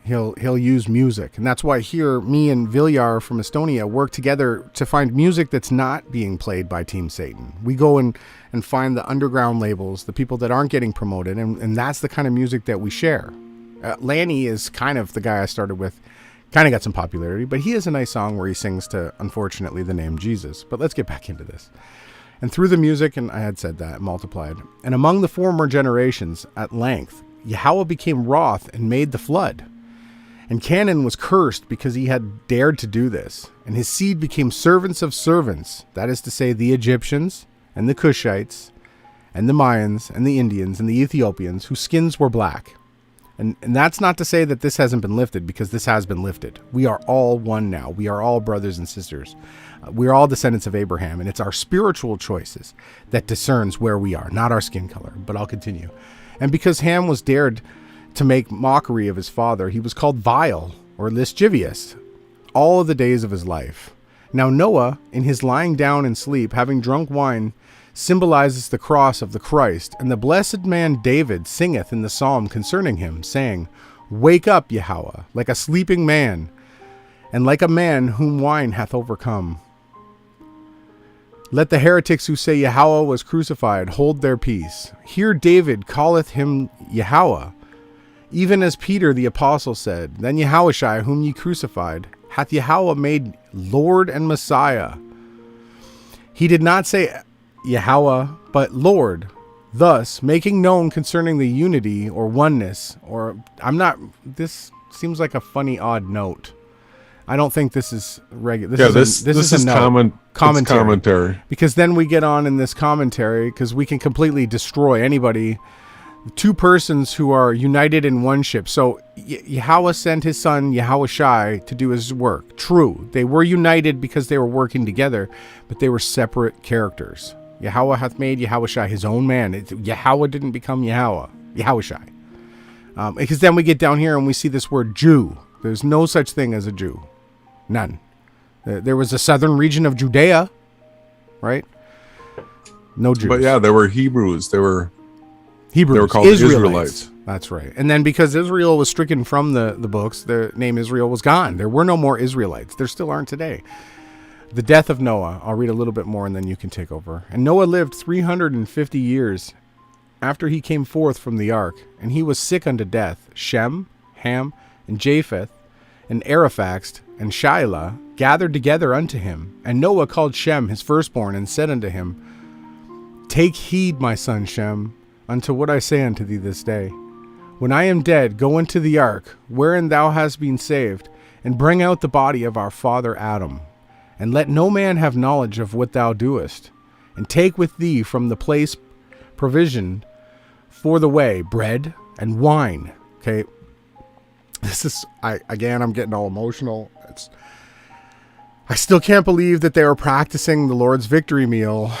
he'll use music. And that's why here, me and Viljar from Estonia work together to find music that's not being played by Team Satan. We go and find the underground labels, the people that aren't getting promoted, and that's the kind of music that we share. Lanny is kind of the guy I started with. Kind of got some popularity, but he has a nice song where he sings to, unfortunately, the name Jesus. But let's get back into this. And through the music, and I had said that, multiplied. And among the former generations, at length, Yahweh became wroth and made the flood. And Canaan was cursed because he had dared to do this. And his seed became servants of servants, that is to say, the Egyptians, and the Cushites, and the Mayans, and the Indians, and the Ethiopians, whose skins were black. And that's not to say that this hasn't been lifted, because this has been lifted. We are all one now. We are all brothers and sisters. We're all descendants of Abraham, and it's our spiritual choices that discerns where we are, not our skin color. But I'll continue. And because Ham was dared to make mockery of his father, he was called vile or lascivious all of the days of his life. Now Noah, in his lying down in sleep, having drunk wine, symbolizes the cross of the Christ, and the blessed man David singeth in the psalm concerning him, saying, Wake up, Yahweh, like a sleeping man, and like a man whom wine hath overcome. Let the heretics who say Yahweh was crucified hold their peace. Here David calleth him Yahweh, even as Peter the apostle said, Then Yahawashi, whom ye crucified, hath Yahweh made Lord and Messiah. He did not say Yahweh, but Lord, thus making known concerning the unity or oneness, this seems like a funny odd note. I don't think this is regular. This is a commentary. Because then we get on in this commentary, because we can completely destroy anybody, two persons who are united in one ship. So Yahweh sent his son Yahawashi to do his work. True, they were united because they were working together, but they were separate characters. Yahweh hath made Yahawashi his own man. Yahweh didn't become Yahawashi. Because then we get down here and we see this word Jew. There's no such thing as a Jew. None. There was a southern region of Judea, right? No Jews. But yeah, there were Hebrews. They were called Israelites. That's right. And then because Israel was stricken from the books, the name Israel was gone. There were no more Israelites. There still aren't today. The death of Noah. I'll read a little bit more and then you can take over. And Noah lived 350 years after he came forth from the ark, and he was sick unto death. Shem, Ham, and Japheth, and Ariphaxad, and Shelah gathered together unto him. And Noah called Shem his firstborn, and said unto him, Take heed, my son Shem, unto what I say unto thee this day. When I am dead, go into the ark, wherein thou hast been saved, and bring out the body of our father Adam. And let no man have knowledge of what thou doest. And take with thee from the place provisioned for the way bread and wine. Okay. This is, I'm getting all emotional. I still can't believe that they were practicing the Lord's victory meal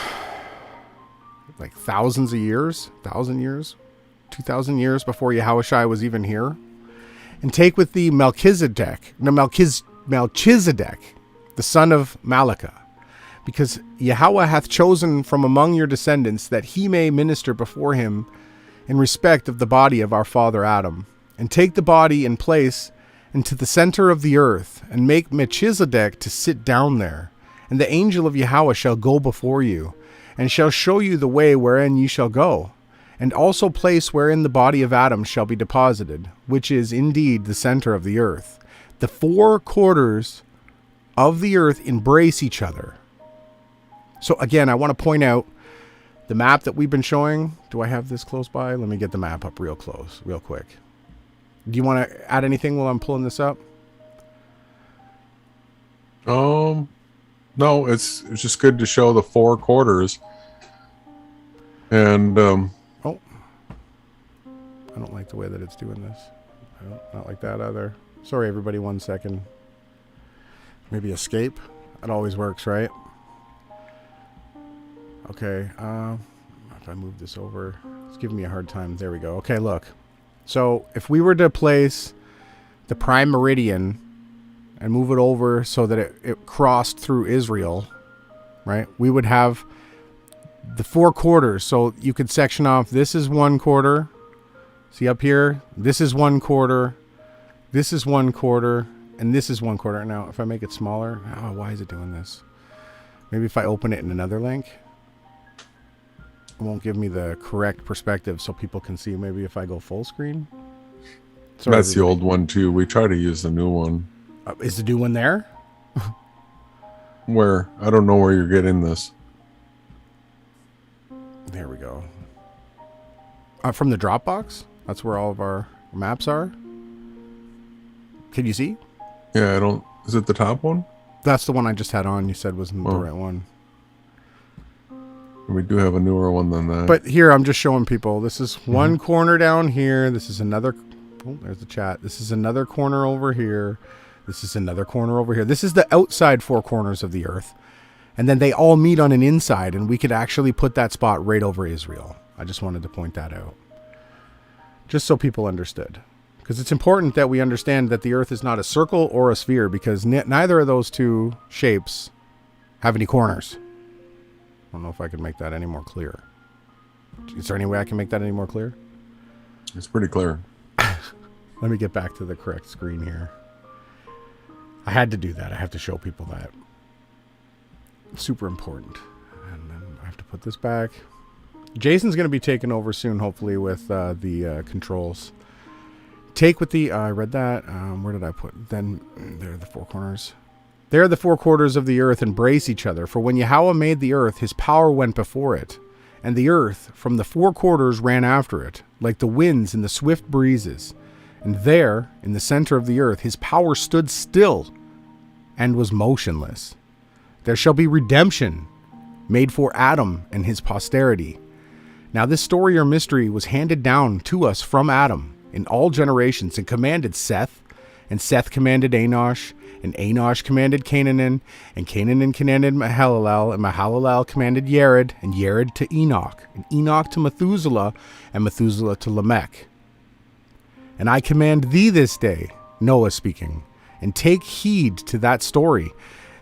like 1,000 years, 2,000 years before Yahawashi was even here. And take with thee Melchizedek, the son of Malachah, because Yahweh hath chosen from among your descendants that he may minister before him in respect of the body of our father Adam. And take the body and place into the center of the earth, and make Melchizedek to sit down there. And the angel of Yahweh shall go before you, and shall show you the way wherein ye shall go, and also place wherein the body of Adam shall be deposited, which is indeed the center of the earth. The four quarters of the earth embrace each other. So again, I want to point out the map that we've been showing. Do I have this close by? Let me get the map up real quick. Do you want to add anything while I'm pulling this up? No, it's just good to show the 4 quarters. And Oh, I don't like the way that it's doing this. I don't, not like that either. Sorry, everybody. 1 second. Maybe escape. It always works, right? Okay. If I move this over, it's giving me a hard time. There we go. Okay, look. So if we were to place the prime meridian and move it over so that it crossed through Israel, right? We would have the 4 quarters. So you could section off, this is 1 quarter. See up here? This is 1 quarter. This is 1 quarter. And this is 1 quarter. Now, if I make it smaller, oh, why is it doing this? Maybe if I open it in another link, it won't give me the correct perspective so people can see. Maybe if I go full screen. Sorry, that's the old one too. We try to use the new one. Is the new one there? Where? I don't know where you're getting this. There we go. From the Dropbox? That's where all of our maps are. Can you see? Yeah, I don't... Is it the top one? That's the one I just had on. You said wasn't the right one. We do have a newer one than that. But here, I'm just showing people. This is 1 corner down here. This is another... Oh, there's the chat. This is another corner over here. This is another corner over here. This is the outside 4 corners of the earth. And then they all meet on an inside, and we could actually put that spot right over Israel. I just wanted to point that out. Just so people understood. Because it's important that we understand that the earth is not a circle or a sphere, because neither of those two shapes have any corners. I don't know if I can make that any more clear. Is there any way I can make that any more clear? It's pretty clear. Let me get back to the correct screen here. I had to do that. I have to show people that. Super important. And then I have to put this back. Jason's going to be taking over soon, hopefully, with the controls. Take with the... I read that. Where did I put... Then there are the 4 corners. There the 4 quarters of the earth embrace each other. For when Yahweh made the earth, his power went before it. And the earth from the 4 quarters ran after it, like the winds and the swift breezes. And there, in the center of the earth, his power stood still and was motionless. There shall be redemption made for Adam and his posterity. Now this story or mystery was handed down to us from Adam in all generations, and commanded Seth, and Seth commanded Enosh, and Enosh commanded Cananan, and Cananan commanded Mahalalel, and Mahalalel commanded Yared, and Yared to Enoch, and Enoch to Methuselah, and Methuselah to Lamech. And I command thee this day, Noah speaking, and take heed to that story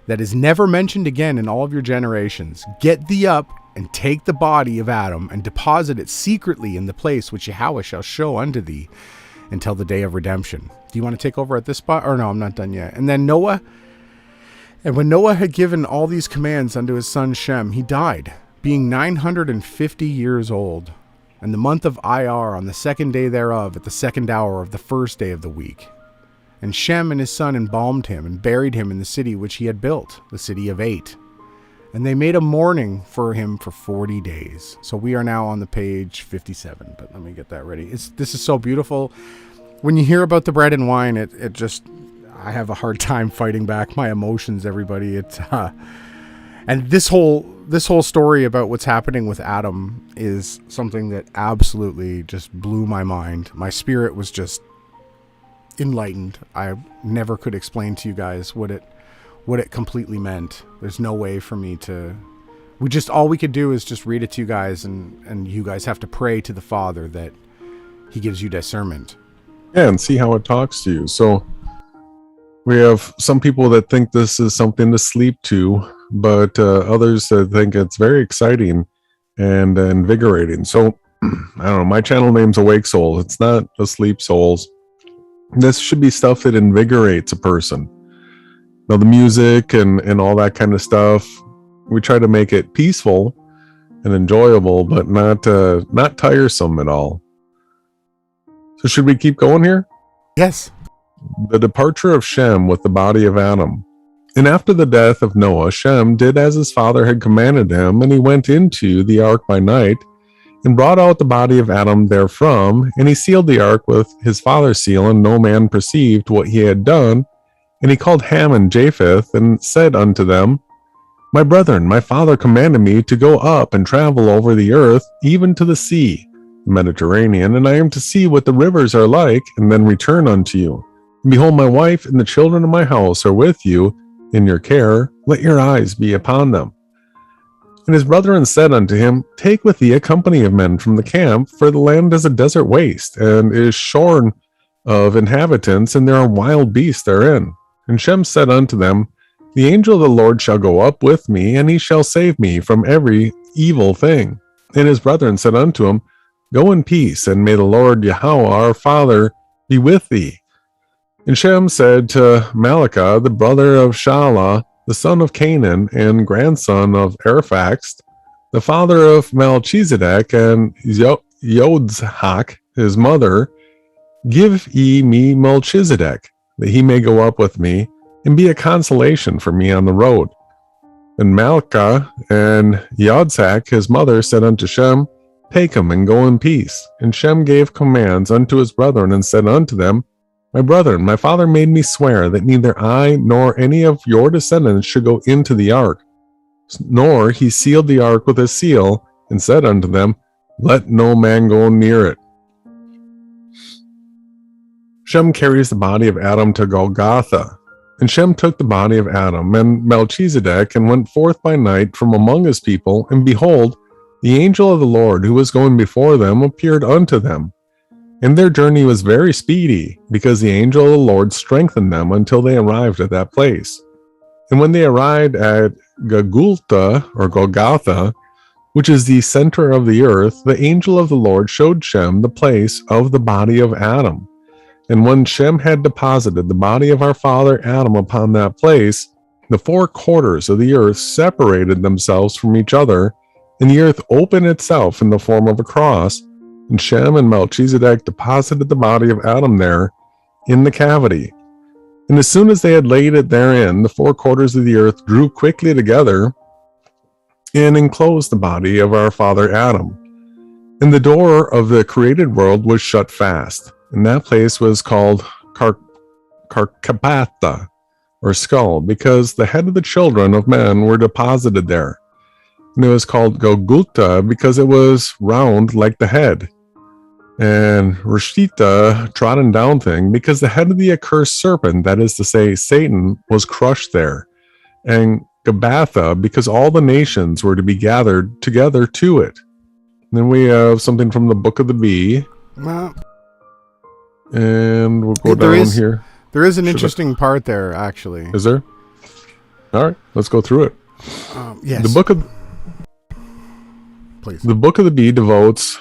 that is never mentioned again in all of your generations. Get thee up, and take the body of Adam, and deposit it secretly in the place which Yahweh shall show unto thee until the day of redemption. Do you want to take over at this spot? Or no, I'm not done yet. And then Noah, and when Noah had given all these commands unto his son Shem, he died, being 950 years old. And the month of Iyar, on the 2nd day thereof, at the 2nd hour of the 1st day of the week. And Shem and his son embalmed him, and buried him in the city which he had built, the city of 8. And they made a mourning for him for 40 days. So we are now on the page 57, but let me get that ready. This is so beautiful. When you hear about the bread and wine, it just, I have a hard time fighting back my emotions, everybody. And this whole story about what's happening with Adam is something that absolutely just blew my mind. My spirit was just enlightened. I never could explain to you guys what it completely meant. There's no way for me to... all we could do is just read it to you guys, and you guys have to pray to the Father that he gives you discernment. Yeah, and see how it talks to you. So we have some people that think this is something to sleep to, but others that think it's very exciting and invigorating. So I don't know, my channel name's Awake Soul. It's not Asleep Souls. This should be stuff that invigorates a person. Now, the music and all that kind of stuff, we try to make it peaceful and enjoyable, but not tiresome at all. So should we keep going here? Yes. The departure of Shem with the body of Adam. And after the death of Noah, Shem did as his father had commanded him, and he went into the ark by night, and brought out the body of Adam therefrom, and he sealed the ark with his father's seal, and no man perceived what he had done. And he called Ham and Japheth, and said unto them, My brethren, my father commanded me to go up and travel over the earth, even to the sea, the Mediterranean, and I am to see what the rivers are like, and then return unto you. And behold, my wife and the children of my house are with you in your care. Let your eyes be upon them. And his brethren said unto him, Take with thee a company of men from the camp, for the land is a desert waste, and is shorn of inhabitants, and there are wild beasts therein. And Shem said unto them, The angel of the Lord shall go up with me, and he shall save me from every evil thing. And his brethren said unto him, Go in peace, and may the Lord Yahweh our Father be with thee. And Shem said to Malachah, the brother of Shalah, the son of Canaan, and grandson of Arphaxad, the father of Melchizedek, and Yodzhak, his mother, Give ye me Melchizedek, that he may go up with me, and be a consolation for me on the road. And Malachah and Yodzhak, his mother, said unto Shem, Take him, and go in peace. And Shem gave commands unto his brethren, and said unto them, My brethren, my father made me swear that neither I nor any of your descendants should go into the ark. Nor he sealed the ark with a seal, and said unto them, Let no man go near it. Shem carries the body of Adam to Golgotha. And Shem took the body of Adam and Melchizedek, and went forth by night from among his people, and behold, the angel of the Lord, who was going before them, appeared unto them. And their journey was very speedy, because the angel of the Lord strengthened them until they arrived at that place. And when they arrived at Golgotha, which is the center of the earth, the angel of the Lord showed Shem the place of the body of Adam. And when Shem had deposited the body of our father Adam upon that place, the four quarters of the earth separated themselves from each other, and the earth opened itself in the form of a cross, and Shem and Melchizedek deposited the body of Adam there in the cavity. And as soon as they had laid it therein, the four quarters of the earth drew quickly together and enclosed the body of our father Adam. And the door of the created world was shut fast, and that place was called Karkapatha, or skull, because the head of the children of men were deposited there. And it was called Golgotha because it was round like the head. And Rishita, trodden down thing, because the head of the accursed serpent, that is to say, Satan, was crushed there. And Gabatha, because all the nations were to be gathered together to it. And then we have something from the Book of the Bee. And we'll go down here. There is an interesting part there, actually. Is there? All right, let's go through it. Yes. The Book of the Bee devotes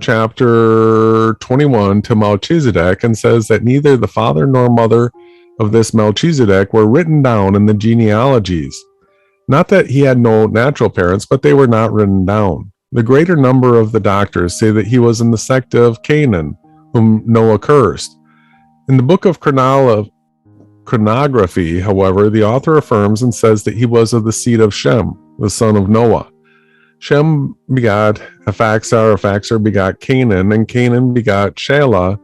chapter 21 to Melchizedek, and says that neither the father nor mother of this Melchizedek were written down in the genealogies. Not that he had no natural parents, but they were not written down. The greater number of the doctors say that he was in the sect of Canaan, whom Noah cursed. In the book of chronography, however, the author affirms and says that he was of the seed of Shem, the son of Noah. Shem begot Arphaxad begot Canaan, and Canaan begot Shelah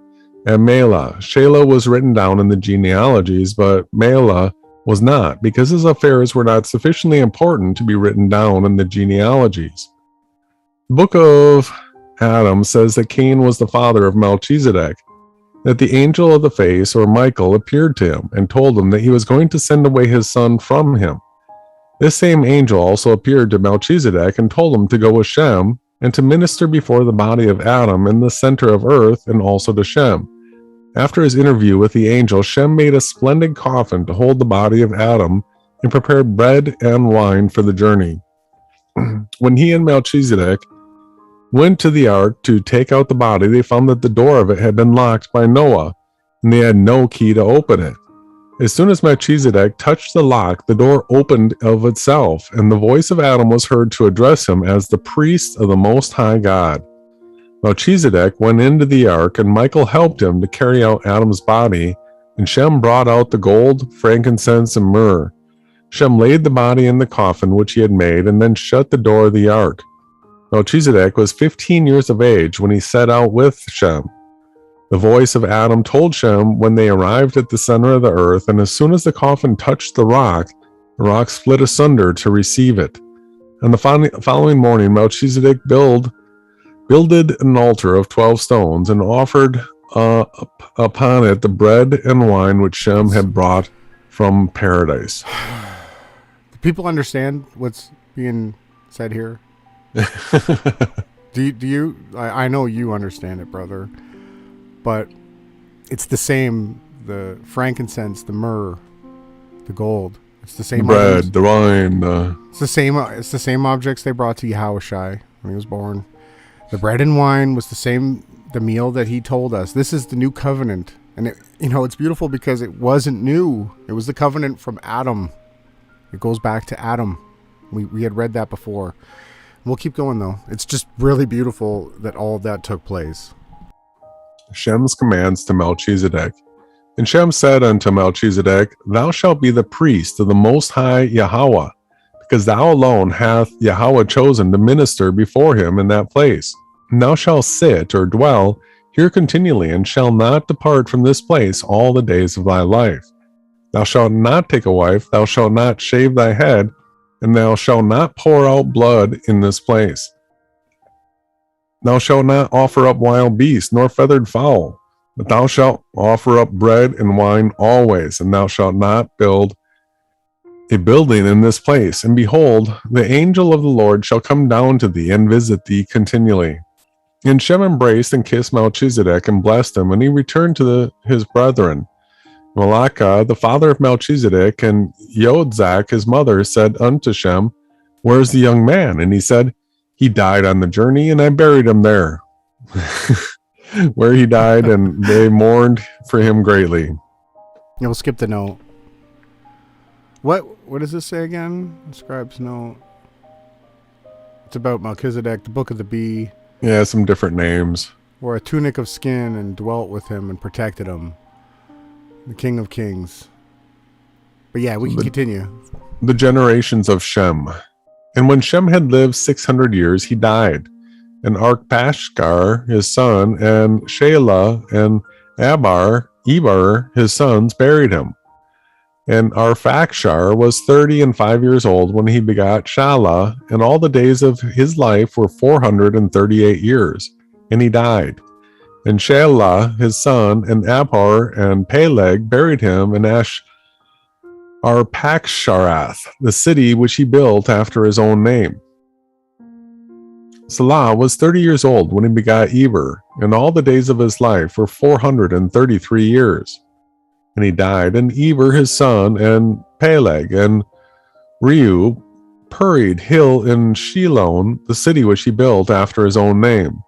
and Mela. Shelah was written down in the genealogies, but Mela was not, because his affairs were not sufficiently important to be written down in the genealogies. The book of Adam says that Cain was the father of Melchizedek, that the angel of the face, or Michael, appeared to him and told him that he was going to send away his son from him. This same angel also appeared to Melchizedek and told him to go with Shem and to minister before the body of Adam in the center of earth, and also to Shem. After his interview with the angel, Shem made a splendid coffin to hold the body of Adam and prepared bread and wine for the journey. When he and Melchizedek went to the ark to take out the body, they found that the door of it had been locked by Noah, and they had no key to open it. As soon as Melchizedek touched the lock, the door opened of itself, and the voice of Adam was heard to address him as the priest of the Most High God. Melchizedek went into the ark, and Michael helped him to carry out Adam's body, and Shem brought out the gold, frankincense, and myrrh. Shem laid the body in the coffin which he had made, and then shut the door of the ark. Melchizedek was 15 years of age when he set out with Shem. The voice of Adam told Shem when they arrived at the center of the earth, and as soon as the coffin touched the rock split asunder to receive it. And the following morning, Melchizedek builded an altar of 12 stones and offered upon it the bread and wine which Shem had brought from paradise. Do people understand what's being said here? do you? I know you understand it, brother. But it's the same. The frankincense, the myrrh, the gold. It's the same. Bread, items. the wine. It's the same. It's the same objects they brought to Yahawashi when he was born. The bread and wine was the same. The meal that he told us. This is the new covenant, and it's beautiful because it wasn't new. It was the covenant from Adam. It goes back to Adam. We had read that before. We'll keep going though. It's just really beautiful that all of that took place. Shem's commands to Melchizedek. And Shem said unto Melchizedek, Thou shalt be the priest of the Most High Yahweh, because thou alone hath Yahweh chosen to minister before him in that place. And thou shalt sit or dwell here continually, and shall not depart from this place all the days of thy life. Thou shalt not take a wife, thou shalt not shave thy head, and thou shalt not pour out blood in this place. Thou shalt not offer up wild beasts, nor feathered fowl, but thou shalt offer up bread and wine always, and thou shalt not build a building in this place. And behold, the angel of the Lord shall come down to thee and visit thee continually. And Shem embraced and kissed Melchizedek and blessed him, and he returned to his brethren. Malachah, the father of Melchizedek, and Yodzak, his mother, said unto Shem, Where is the young man? And he said, He died on the journey, and I buried him there. Where he died, and they mourned for him greatly. We'll skip the note. What does this say again? The scribe's note. It's about Melchizedek, the book of the bee. Yeah, some different names. Wore a tunic of skin and dwelt with him and protected him. The King of Kings. But yeah, we can continue. The generations of Shem. And when Shem had lived 600 years, he died. And Arpachshad, his son, and Shelah and Eber, his sons, buried him. And Arpachshad was 35 years old when he begot Shelah, and all the days of his life were 438 years, and he died. And Shelah, his son, and Eber and Peleg buried him in Arpachshad, the city which he built after his own name. Salah was 30 years old when he begot Eber, and all the days of his life were 433 years. And he died, and Eber his son, and Peleg, and Reu buried Hill in Shilon, the city which he built after his own name.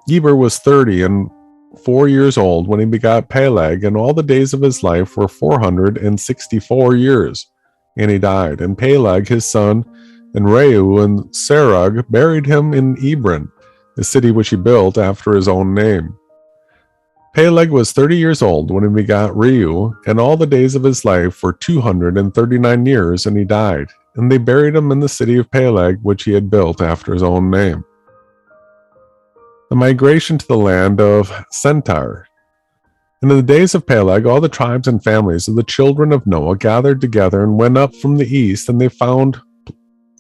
Eber was 34 years old when he begot Peleg, and all the days of his life were 464 years. And he died, and Peleg his son, and Reu and Serug buried him in Ebron, the city which he built after his own name. Peleg was 30 years old when he begot Reu, and all the days of his life were 239 years, and he died. And they buried him in the city of Peleg, which he had built after his own name. The migration to the land of Centaur. And in the days of Peleg, all the tribes and families of the children of Noah gathered together and went up from the east, and they found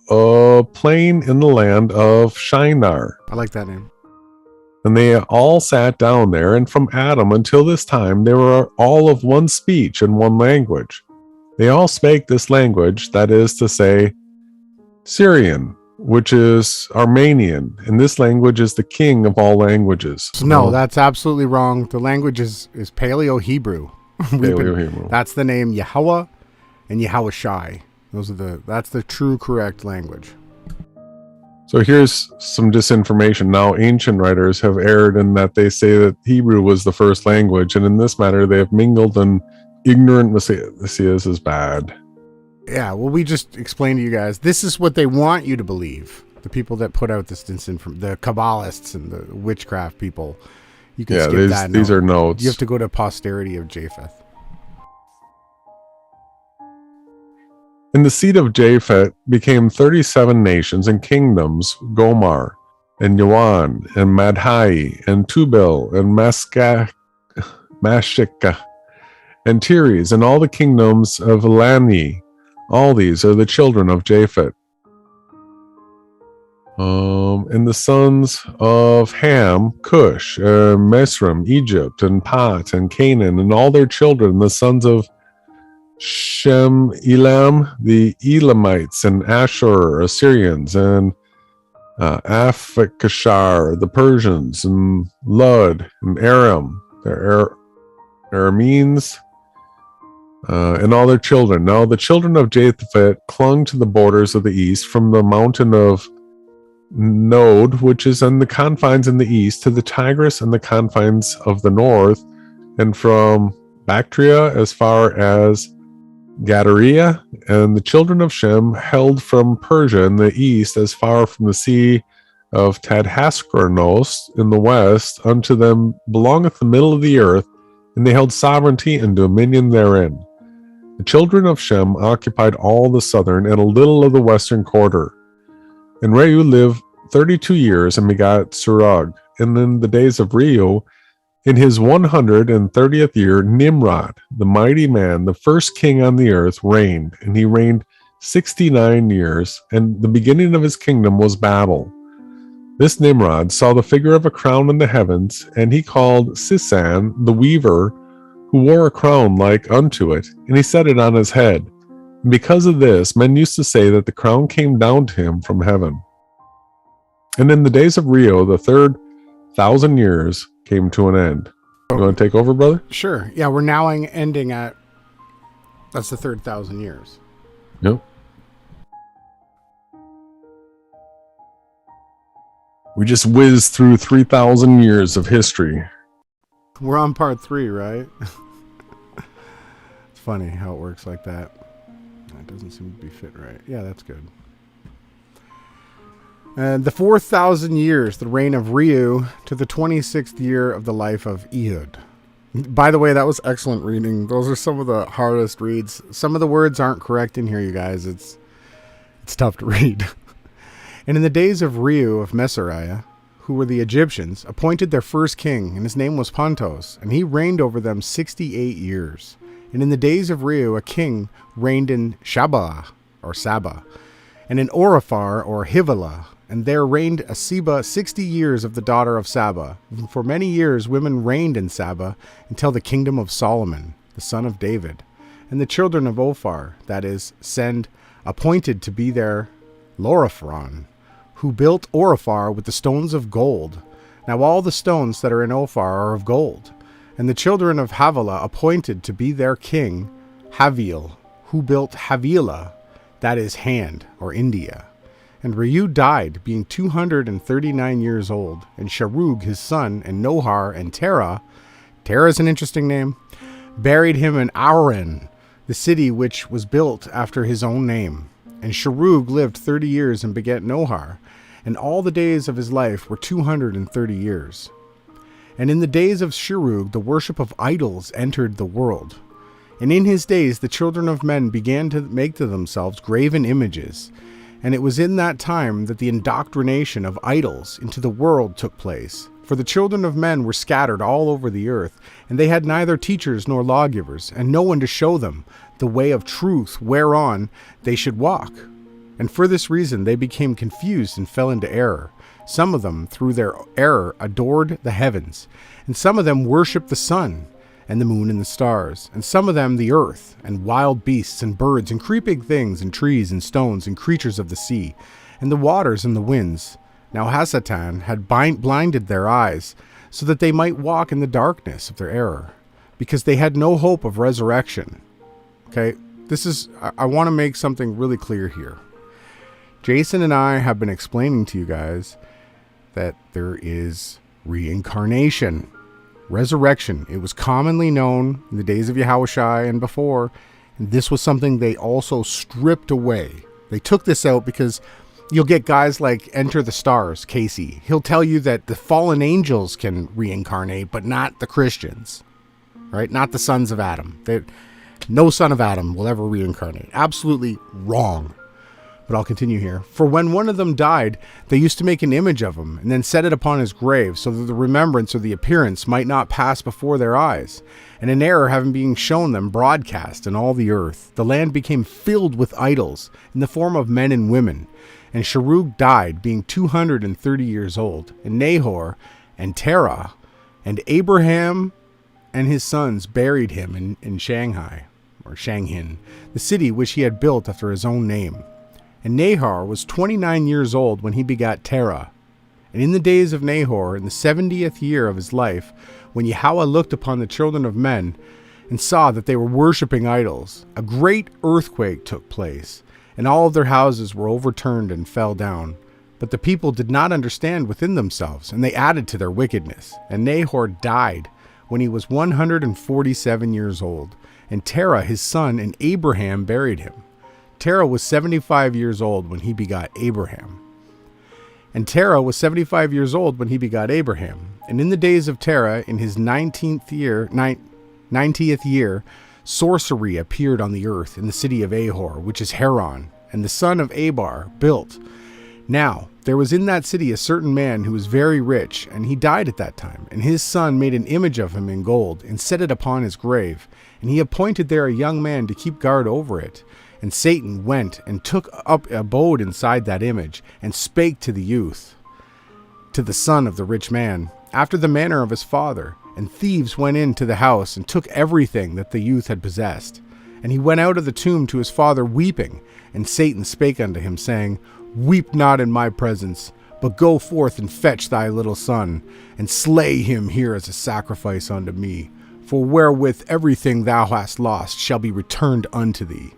a plain in the land of Shinar. I like that name. And they all sat down there, and from Adam until this time they were all of one speech and one language. They all spake this language, that is to say, Syrian, which is Armenian, and this language is the king of all languages. No, that's absolutely wrong. The language is Paleo-Hebrew. Paleo-Hebrew. That's the name Yahweh and Yahawashi. That's the true correct language. So here's some disinformation. Now, ancient writers have erred in that they say that Hebrew was the first language, and in this matter, they have mingled an ignorant messiahs is bad. Yeah, well, we just explained to you guys, this is what they want you to believe. The people that put out this disinformation, the Kabbalists and the witchcraft people. You can skip that. These are notes. You have to go to posterity of Japheth. And the seed of Japhet became 37 nations and kingdoms, Gomar, and Yawan, and Madhai, and Tubal, and Mashika, and Tiris, and all the kingdoms of Lani. All these are the children of Japhet. And the sons of Ham, Cush, Mesrim, Egypt, and Pat, and Canaan, and all their children, the sons of Shem, Elam, the Elamites, and Ashur, Assyrians, and Aphikashar, the Persians, and Lud, and Aram, the Arameans, and all their children. Now the children of Japhet clung to the borders of the east, from the mountain of Node, which is on the confines in the east, to the Tigris and the confines of the north, and from Bactria as far as Gadaria. And the children of Shem held from Persia in the east as far from the sea of Tadhaskronos in the west. Unto them belongeth the middle of the earth, and they held sovereignty and dominion therein. The children of Shem occupied all the southern and a little of the western quarter. And Reu lived 32 years and begot Surag. And in the days of Reu, in his 130th year, Nimrod, the mighty man, the first king on the earth, reigned. And he reigned 69 years, and the beginning of his kingdom was Babel. This Nimrod saw the figure of a crown in the heavens, and he called Sisan, the weaver, who wore a crown like unto it, and he set it on his head. And because of this, men used to say that the crown came down to him from heaven. And in the days of Reu, the 1,000 years came to an end. You want to take over, brother? Sure. Yeah, we're now ending at, that's the 1,000 years. Yep. We just whizzed through 3,000 years of history. We're on part 3, right? It's funny how it works like that. It doesn't seem to be fit right. Yeah, that's good. And the 4,000 years, the reign of Reu, to the 26th year of the life of Ehud. By the way, that was excellent reading. Those are some of the hardest reads. Some of the words aren't correct in here, you guys. It's tough to read. And in the days of Reu of Mesariah, who were the Egyptians, appointed their first king, and his name was Pontos, and he reigned over them 68 years. And in the days of Reu, a king reigned in Shabah, or Saba, and in Oriphar, or Hivala, and there reigned a Seba 60 years of the daughter of Saba. And for many years women reigned in Saba, until the kingdom of Solomon, the son of David. And the children of Ophir, that is, Send, appointed to be their Loripharon, who built Oriphar with the stones of gold. Now all the stones that are in Ophir are of gold. And the children of Havilah appointed to be their king, Haviel, who built Havilah, that is, hand, or India. And Reu died, being 239 years old, and Sharug his son, and Nohar, and Terah is an interesting name, buried him in Aran, the city which was built after his own name. And Sharug lived 30 years and begat Nohar, and all the days of his life were 230 years. And in the days of Sharug, the worship of idols entered the world. And in his days the children of men began to make to themselves graven images. And it was in that time that the indoctrination of idols into the world took place. For the children of men were scattered all over the earth, and they had neither teachers nor lawgivers, and no one to show them the way of truth whereon they should walk. And for this reason they became confused and fell into error. Some of them, through their error, adored the heavens, and some of them worshipped the sun, and the moon and the stars, and some of them the earth, and wild beasts, and birds, and creeping things, and trees, and stones, and creatures of the sea, and the waters and the winds. Now Hasatan had blinded their eyes, so that they might walk in the darkness of their error, because they had no hope of resurrection. Okay, I want to make something really clear here. Jason and I have been explaining to you guys that there is reincarnation. Resurrection. It was commonly known in the days of Yahawashi and before, and this was something they also stripped away. They took this out because you'll get guys like Enter the Stars, Casey. He'll tell you that the fallen angels can reincarnate, but not the Christians, right? Not the sons of Adam. No son of Adam will ever reincarnate. Absolutely wrong. But I'll continue here. For when one of them died, they used to make an image of him and then set it upon his grave, so that the remembrance or the appearance might not pass before their eyes. And an error having been shown them broadcast in all the earth, the land became filled with idols in the form of men and women. And Sharug died, being 230 years old. And Nahor and Terah and Abraham and his sons buried him in Shanghai, or Shanghin, the city which he had built after his own name. And Nahor was 29 years old when he begat Terah. And in the days of Nahor, in the 70th year of his life, when Yahweh looked upon the children of men and saw that they were worshipping idols, a great earthquake took place, and all of their houses were overturned and fell down. But the people did not understand within themselves, and they added to their wickedness. And Nahor died when he was 147 years old, and Terah his son and Abraham buried him. Terah was 75 years old when he begot Abraham. And Terah was 75 years old when he begot Abraham. And in the days of Terah, in his 90th year, sorcery appeared on the earth in the city of Ahor, which is Haran, and the son of Abar built. Now, there was in that city a certain man who was very rich, and he died at that time. And his son made an image of him in gold, and set it upon his grave. And he appointed there a young man to keep guard over it. And Satan went and took up abode inside that image, and spake to the youth, to the son of the rich man, after the manner of his father. And thieves went into the house, and took everything that the youth had possessed. And he went out of the tomb to his father weeping. And Satan spake unto him, saying, Weep not in my presence, but go forth and fetch thy little son, and slay him here as a sacrifice unto me. For wherewith everything thou hast lost shall be returned unto thee.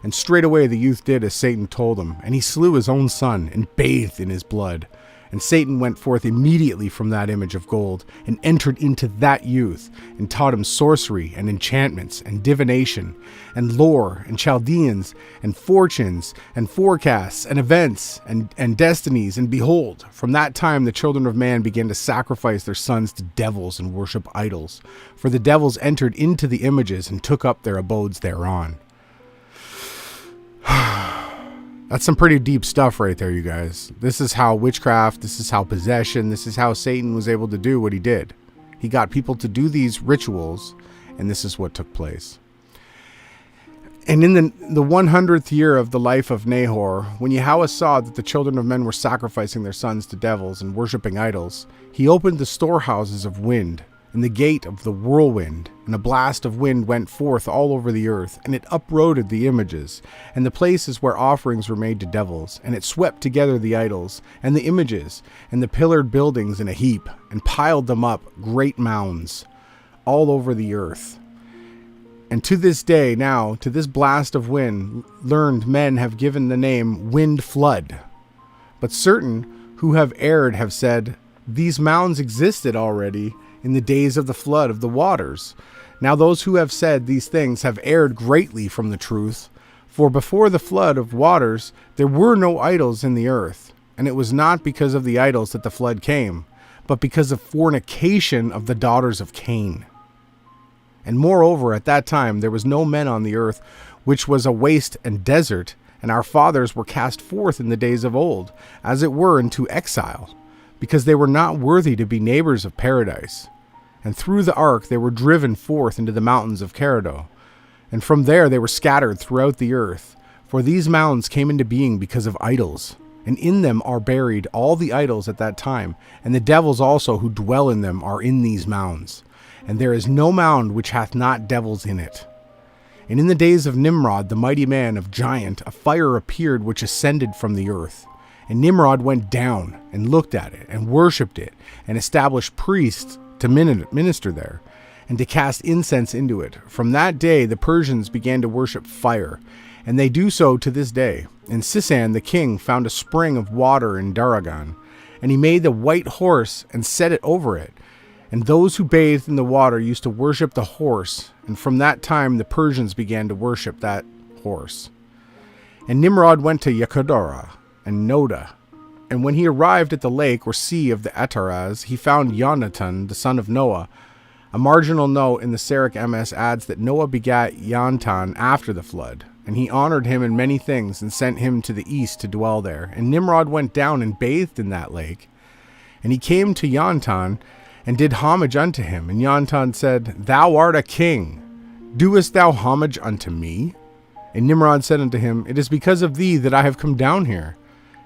And straightway the youth did as Satan told him, and he slew his own son, and bathed in his blood. And Satan went forth immediately from that image of gold, and entered into that youth, and taught him sorcery, and enchantments, and divination, and lore, and Chaldeans, and fortunes, and forecasts, and events, and destinies. And behold, from that time the children of man began to sacrifice their sons to devils, and worship idols. For the devils entered into the images, and took up their abodes thereon. That's some pretty deep stuff right there, you guys. This is how witchcraft, this is how possession, this is how Satan was able to do what he did. He got people to do these rituals, and this is what took place. And in the 100th year of the life of Nahor, when Yahweh saw that the children of men were sacrificing their sons to devils and worshipping idols, he opened the storehouses of wind and the gate of the whirlwind, and a blast of wind went forth all over the earth, and it uprooted the images, and the places where offerings were made to devils, and it swept together the idols, and the images, and the pillared buildings in a heap, and piled them up, great mounds, all over the earth. And to this day now, to this blast of wind, learned men have given the name wind flood. But certain who have erred have said, these mounds existed already in the days of the flood of the waters. Now those who have said these things have erred greatly from the truth. For before the flood of waters there were no idols in the earth. And it was not because of the idols that the flood came, but because of fornication of the daughters of Cain. And moreover, at that time there was no men on the earth, which was a waste and desert, and our fathers were cast forth in the days of old, as it were into exile, because they were not worthy to be neighbors of paradise. And through the ark they were driven forth into the mountains of Carido, and from there they were scattered throughout the earth. For these mountains came into being because of idols, and in them are buried all the idols at that time, and the devils also who dwell in them are in these mounds. And there is no mound which hath not devils in it. And in the days of Nimrod, the mighty man of giant, a fire appeared which ascended from the earth. And Nimrod went down and looked at it and worshipped it, and established priests to minister there, and to cast incense into it. From that day the Persians began to worship fire, and they do so to this day. And Sisan the king found a spring of water in Daragan, and he made the white horse and set it over it. And those who bathed in the water used to worship the horse, and from that time the Persians began to worship that horse. And Nimrod went to Yakodora and Noda, and when he arrived at the lake or sea of the Ataraz, he found Yonatan, the son of Noah. A marginal note in the Syriac MS adds that Noah begat Yonatan after the flood, and he honored him in many things and sent him to the east to dwell there. And Nimrod went down and bathed in that lake. And he came to Yantan and did homage unto him. And Yantan said, Thou art a king. Doest thou homage unto me? And Nimrod said unto him, It is because of thee that I have come down here.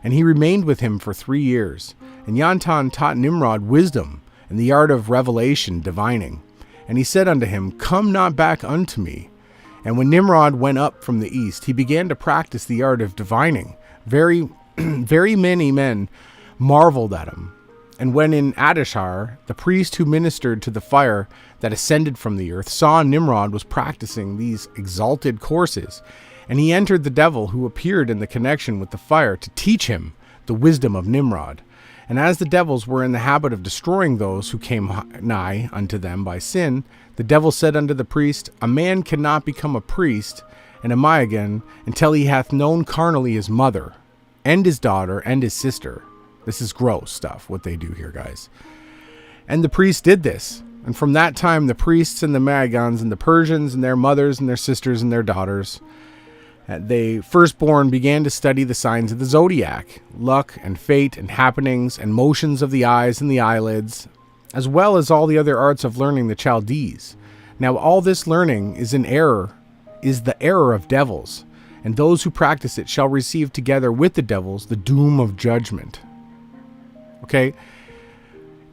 And he remained with him for 3 years. And Yantan taught Nimrod wisdom and the art of revelation, divining. And he said unto him, Come not back unto me. And when Nimrod went up from the east, he began to practice the art of divining. Very, very many men marveled at him. And when in Adishar, the priest who ministered to the fire that ascended from the earth, saw Nimrod was practicing these exalted courses, and he entered the devil who appeared in the connection with the fire to teach him the wisdom of Nimrod. And as the devils were in the habit of destroying those who came nigh unto them by sin, the devil said unto the priest, A man cannot become a priest and a Mayagan until he hath known carnally his mother, and his daughter, and his sister. This is gross stuff, what they do here, guys. And the priest did this. And from that time, the priests and the Mayagans and the Persians and their mothers and their sisters and their daughters, they firstborn began to study the signs of the zodiac, luck and fate and happenings and motions of the eyes and the eyelids, as well as all the other arts of learning the Chaldees. Now all this learning is the error of devils, and those who practice it shall receive together with the devils the doom of judgment. Okay?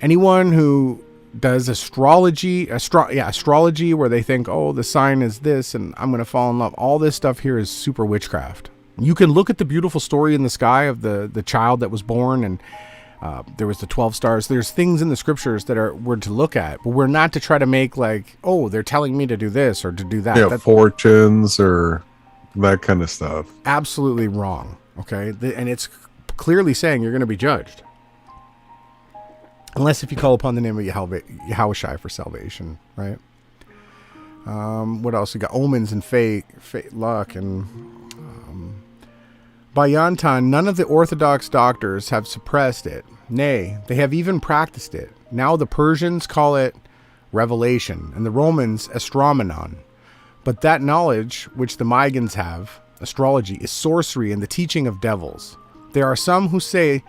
Anyone who does astrology where they think, oh, the sign is this and I'm going to fall in love. All this stuff here is super witchcraft. You can look at the beautiful story in the sky of the child that was born, and there was the 12 stars. There's things in the scriptures that we're to look at, but we're not to try to make like, oh, they're telling me to do this or to do that. Yeah, fortunes or that kind of stuff. Absolutely wrong. Okay. And it's clearly saying you're going to be judged. Unless if you call upon the name of Yahawashi for salvation, right? What else? We got omens and fate, luck, and by Yantan, none of the Orthodox doctors have suppressed it. Nay, they have even practiced it. Now the Persians call it revelation, and the Romans astromenon. But that knowledge which the Mayans have, astrology, is sorcery and the teaching of devils. There are some who say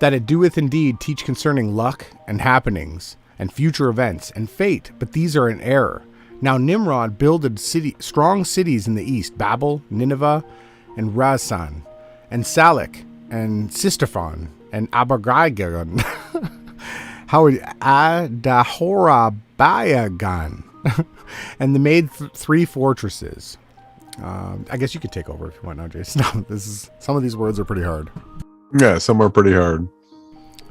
that it doeth indeed teach concerning luck and happenings and future events and fate, but these are in error. Now Nimrod builded strong cities in the east, Babel, Nineveh, and Rasan, and Salak, and Sistaphon, and Abargaigan, Adahorabayagan, and they made 3 fortresses. I guess you could take over if you want now, Jason. Some of these words are pretty hard. Yeah, some are pretty hard.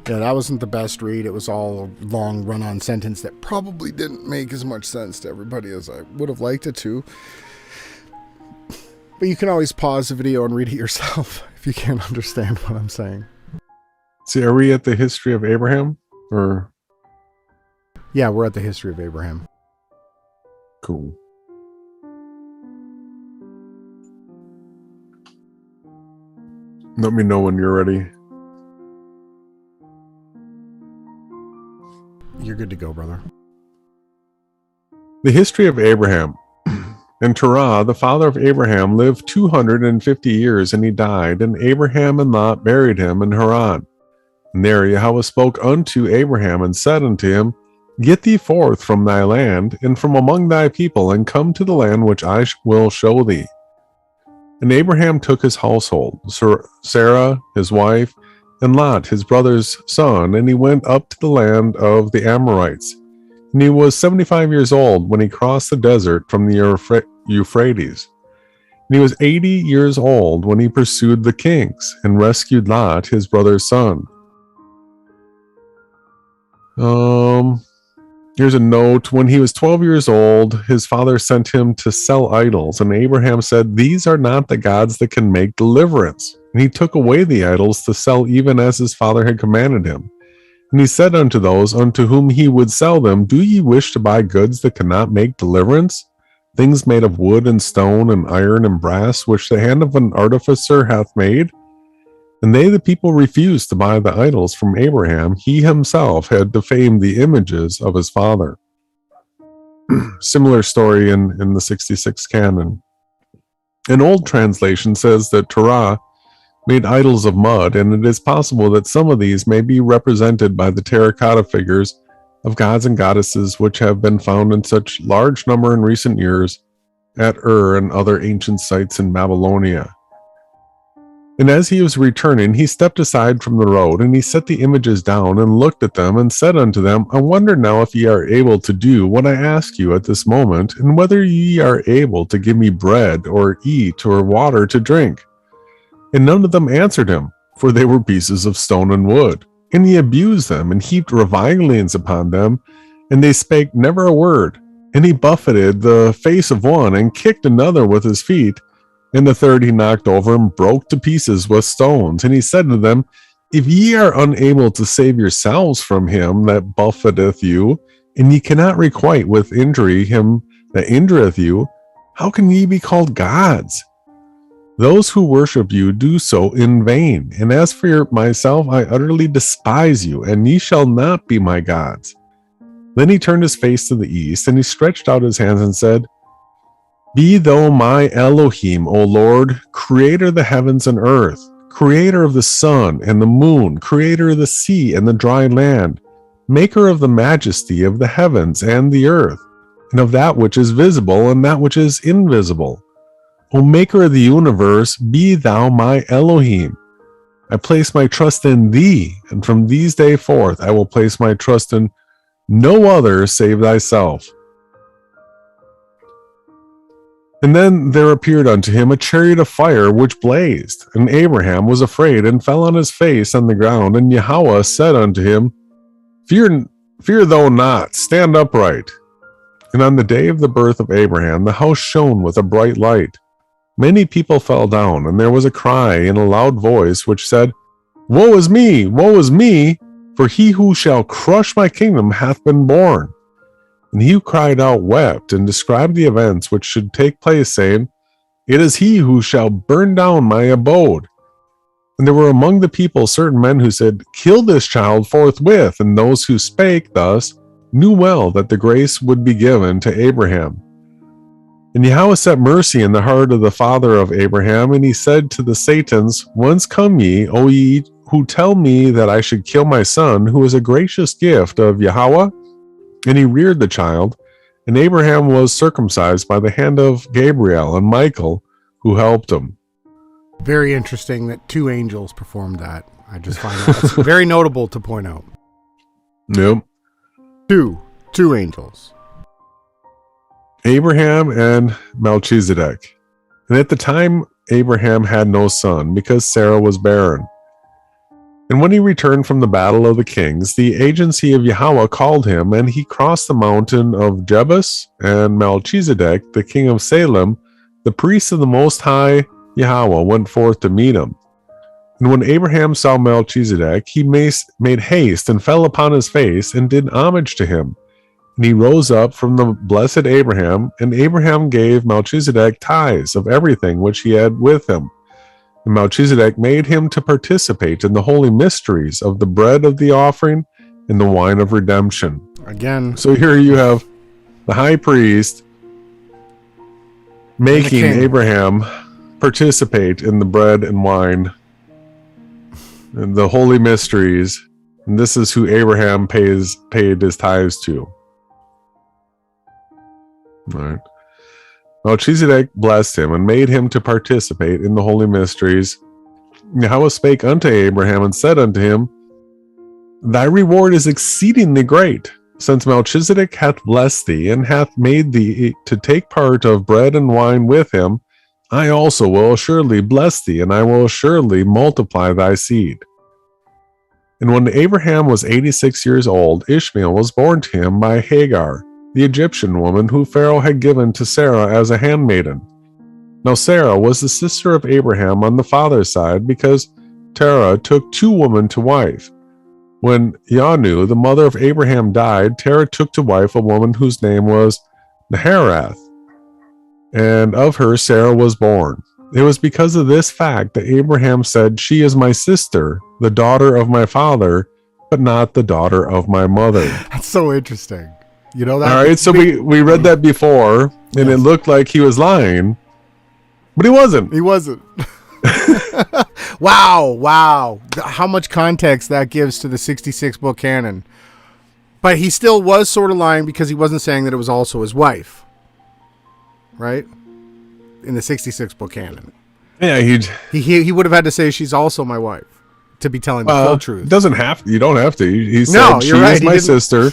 Yeah, that wasn't the best read. It was all a long run-on sentence that probably didn't make as much sense to everybody as I would have liked it to. But you can always pause the video and read it yourself if you can't understand what I'm saying. See, are we at the history of Abraham? Or yeah, we're at the history of Abraham. Cool. Let me know when you're ready. You're good to go, brother. The history of Abraham. And Terah, the father of Abraham, lived 250 years, and he died, and Abraham and Lot buried him in Haran. And there Yahweh spoke unto Abraham, and said unto him, Get thee forth from thy land, and from among thy people, and come to the land which I will show thee. And Abraham took his household, Sarah his wife, and Lot his brother's son, and he went up to the land of the Amorites. And he was 75 years old when he crossed the desert from the Euphrates. And he was 80 years old when he pursued the kings, and rescued Lot his brother's son. Here's a note. When he was 12 years old, his father sent him to sell idols, and Abraham said, These are not the gods that can make deliverance. And he took away the idols to sell even as his father had commanded him. And he said unto those unto whom he would sell them, Do ye wish to buy goods that cannot make deliverance? Things made of wood and stone and iron and brass, which the hand of an artificer hath made? And they, the people, refused to buy the idols from Abraham. He himself had defamed the images of his father. Similar story in the 66 canon. An old translation says that Torah made idols of mud, and it is possible that some of these may be represented by the terracotta figures of gods and goddesses which have been found in such large number in recent years at Ur and other ancient sites in Babylonia. And as he was returning, he stepped aside from the road, and he set the images down, and looked at them, and said unto them, I wonder now if ye are able to do what I ask you at this moment, and whether ye are able to give me bread, or eat, or water to drink. And none of them answered him, for they were pieces of stone and wood. And he abused them, and heaped revilings upon them, and they spake never a word. And he buffeted the face of one, and kicked another with his feet, and the third he knocked over, and broke to pieces with stones. And he said to them, If ye are unable to save yourselves from him that buffeteth you, and ye cannot requite with injury him that injureth you, how can ye be called gods? Those who worship you do so in vain. And as for myself, I utterly despise you, and ye shall not be my gods. Then he turned his face to the east, and he stretched out his hands and said, Be thou my Elohim, O Lord, creator of the heavens and earth, creator of the sun and the moon, creator of the sea and the dry land, maker of the majesty of the heavens and the earth, and of that which is visible and that which is invisible. O maker of the universe, be thou my Elohim. I place my trust in thee, and from these days forth I will place my trust in no other save thyself. And then there appeared unto him a chariot of fire which blazed, and Abraham was afraid, and fell on his face on the ground. And Yahweh said unto him, Fear thou not, stand upright. And on the day of the birth of Abraham, the house shone with a bright light. Many people fell down, and there was a cry in a loud voice which said, Woe is me, woe is me, for he who shall crush my kingdom hath been born. And he who cried out wept, and described the events which should take place, saying, It is he who shall burn down my abode. And there were among the people certain men who said, Kill this child forthwith. And those who spake thus knew well that the grace would be given to Abraham. And Yahweh set mercy in the heart of the father of Abraham, and he said to the Satans, Whence come ye, O ye who tell me that I should kill my son, who is a gracious gift of Yahweh? And he reared the child, and Abraham was circumcised by the hand of Gabriel and Michael, who helped him. Very interesting that two angels performed that. I just find that's very notable to point out. Yep. Two angels. Abraham and Melchizedek. And at the time, Abraham had no son, because Sarah was barren. And when he returned from the battle of the kings, the agency of Yahweh called him, and he crossed the mountain of Jebus, and Melchizedek, the king of Salem, the priest of the Most High Yahweh, went forth to meet him. And when Abraham saw Melchizedek, he made haste and fell upon his face and did homage to him. And he rose up from the blessed Abraham, and Abraham gave Melchizedek tithes of everything which he had with him. And Melchizedek made him to participate in the holy mysteries of the bread of the offering and the wine of redemption. Again. So here you have the high priest making Abraham participate in the bread and wine and the holy mysteries. And this is who Abraham paid his tithes to. All right. Melchizedek blessed him and made him to participate in the holy mysteries. Yahweh spake unto Abraham and said unto him, Thy reward is exceedingly great, since Melchizedek hath blessed thee, and hath made thee to take part of bread and wine with him. I also will assuredly bless thee, and I will assuredly multiply thy seed. And when Abraham was 86 years old, Ishmael was born to him by Hagar, the Egyptian woman who Pharaoh had given to Sarah as a handmaiden. Now Sarah was the sister of Abraham on the father's side, because Terah took two women to wife. When Yanu, the mother of Abraham, died, Terah took to wife a woman whose name was Naharath, and of her Sarah was born. It was because of this fact that Abraham said, She is my sister, the daughter of my father, but not the daughter of my mother. That's so interesting. You know that? All right, so we read that before, and It looked like he was lying. But he wasn't. He wasn't. Wow. How much context that gives to the 66 book canon. But he still was sort of lying because he wasn't saying that it was also his wife. Right? In the 66 book canon. Yeah, he would have had to say she's also my wife to be telling the full truth. Doesn't have to. You don't have to. He said No, she you're right. is my sister,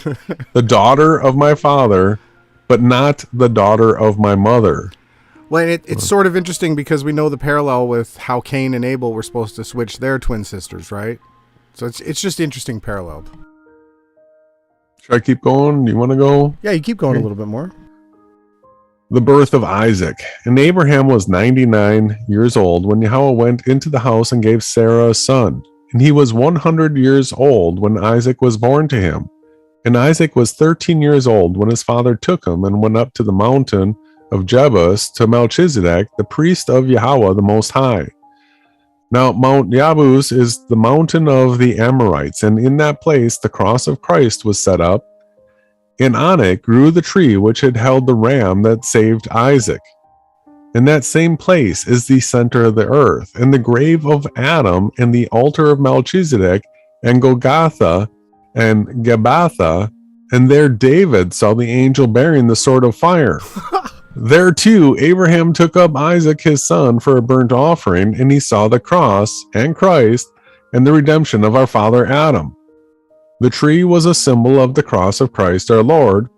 the daughter of my father, but not the daughter of my mother. Well, it's sort of interesting because we know the parallel with how Cain and Abel were supposed to switch their twin sisters, right? So it's just interesting parallel. Should I keep going? You want to go? Yeah, you keep going a little bit more. The birth of Isaac. And Abraham was 99 years old when Yahweh went into the house and gave Sarah a son. And he was 100 years old when Isaac was born to him. And Isaac was 13 years old when his father took him and went up to the mountain of Jebus to Melchizedek, the priest of Yahweh the Most High. Now, Mount Jebus is the mountain of the Amorites, and in that place the cross of Christ was set up, and on it grew the tree which had held the ram that saved Isaac. In that same place is the center of the earth, and the grave of Adam, and the altar of Melchizedek, and Golgotha, and Gabbatha, and there David saw the angel bearing the sword of fire. There too Abraham took up Isaac his son for a burnt offering, and he saw the cross and Christ and the redemption of our father Adam. The tree was a symbol of the cross of Christ our Lord,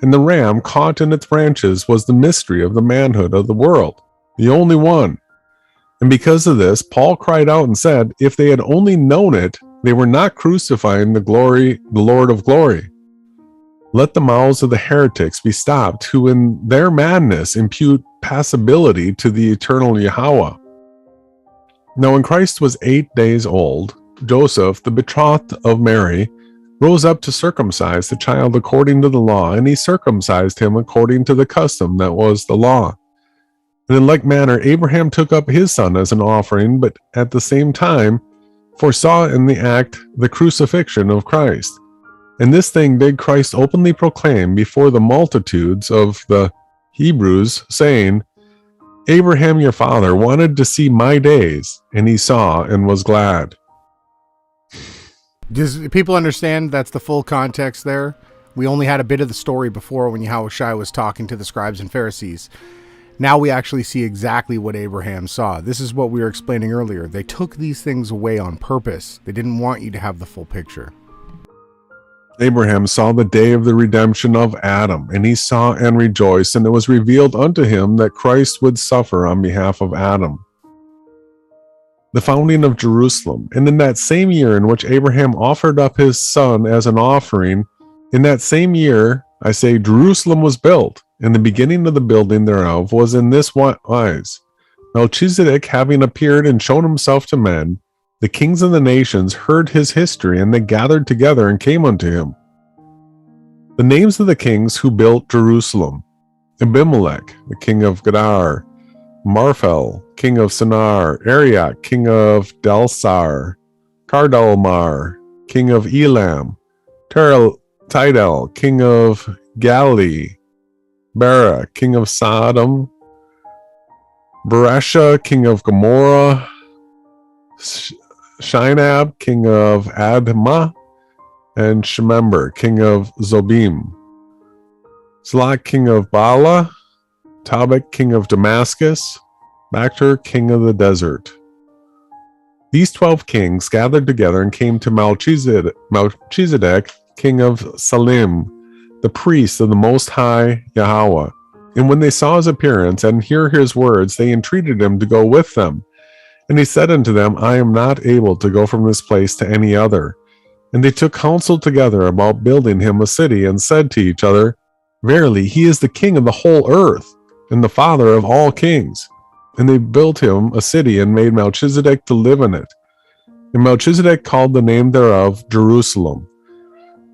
and the ram caught in its branches was the mystery of the manhood of the world, the only one. And because of this, Paul cried out and said, if they had only known it, they were not crucifying the Lord of glory. Let the mouths of the heretics be stopped, who in their madness impute passibility to the eternal Yahweh. Now when Christ was 8 days old, Joseph, the betrothed of Mary, rose up to circumcise the child according to the law, and he circumcised him according to the custom that was the law. And in like manner Abraham took up his son as an offering, but at the same time foresaw in the act the crucifixion of Christ. And this thing did Christ openly proclaim before the multitudes of the Hebrews, saying, Abraham your father wanted to see my days, and he saw and was glad. Does people understand that's the full context there? We only had a bit of the story before when Yahawashi was talking to the scribes and Pharisees. Now we actually see exactly what Abraham saw. This is what we were explaining earlier. They took these things away on purpose. They didn't want you to have the full picture. Abraham saw the day of the redemption of Adam, and he saw and rejoiced, and it was revealed unto him that Christ would suffer on behalf of Adam. The founding of Jerusalem. And in that same year in which Abraham offered up his son as an offering, in that same year, I say, Jerusalem was built, and the beginning of the building thereof was in this wise. Melchizedek having appeared and shown himself to men, the kings of the nations heard his history, and they gathered together and came unto him. The names of the kings who built Jerusalem: Abimelech, the king of Gedar; Marphel, king of Sinar; Arioch, king of Delsar; Cardalmar, king of Elam; Tidal, king of Galilee; Bera, king of Sodom; Beresha, king of Gomorrah; Shinab, king of Admah; and Shemember, king of Zobim; Zlach, king of Bala; Tabak, king of Damascus; Bacter, king of the desert. These 12 kings gathered together and came to Melchizedek, king of Salem, the priest of the Most High Yahweh. And when they saw his appearance and hear his words, they entreated him to go with them. And he said unto them, I am not able to go from this place to any other. And they took counsel together about building him a city, and said to each other, Verily, he is the king of the whole earth, and the father of all kings. And they built him a city, and made Melchizedek to live in it. And Melchizedek called the name thereof Jerusalem.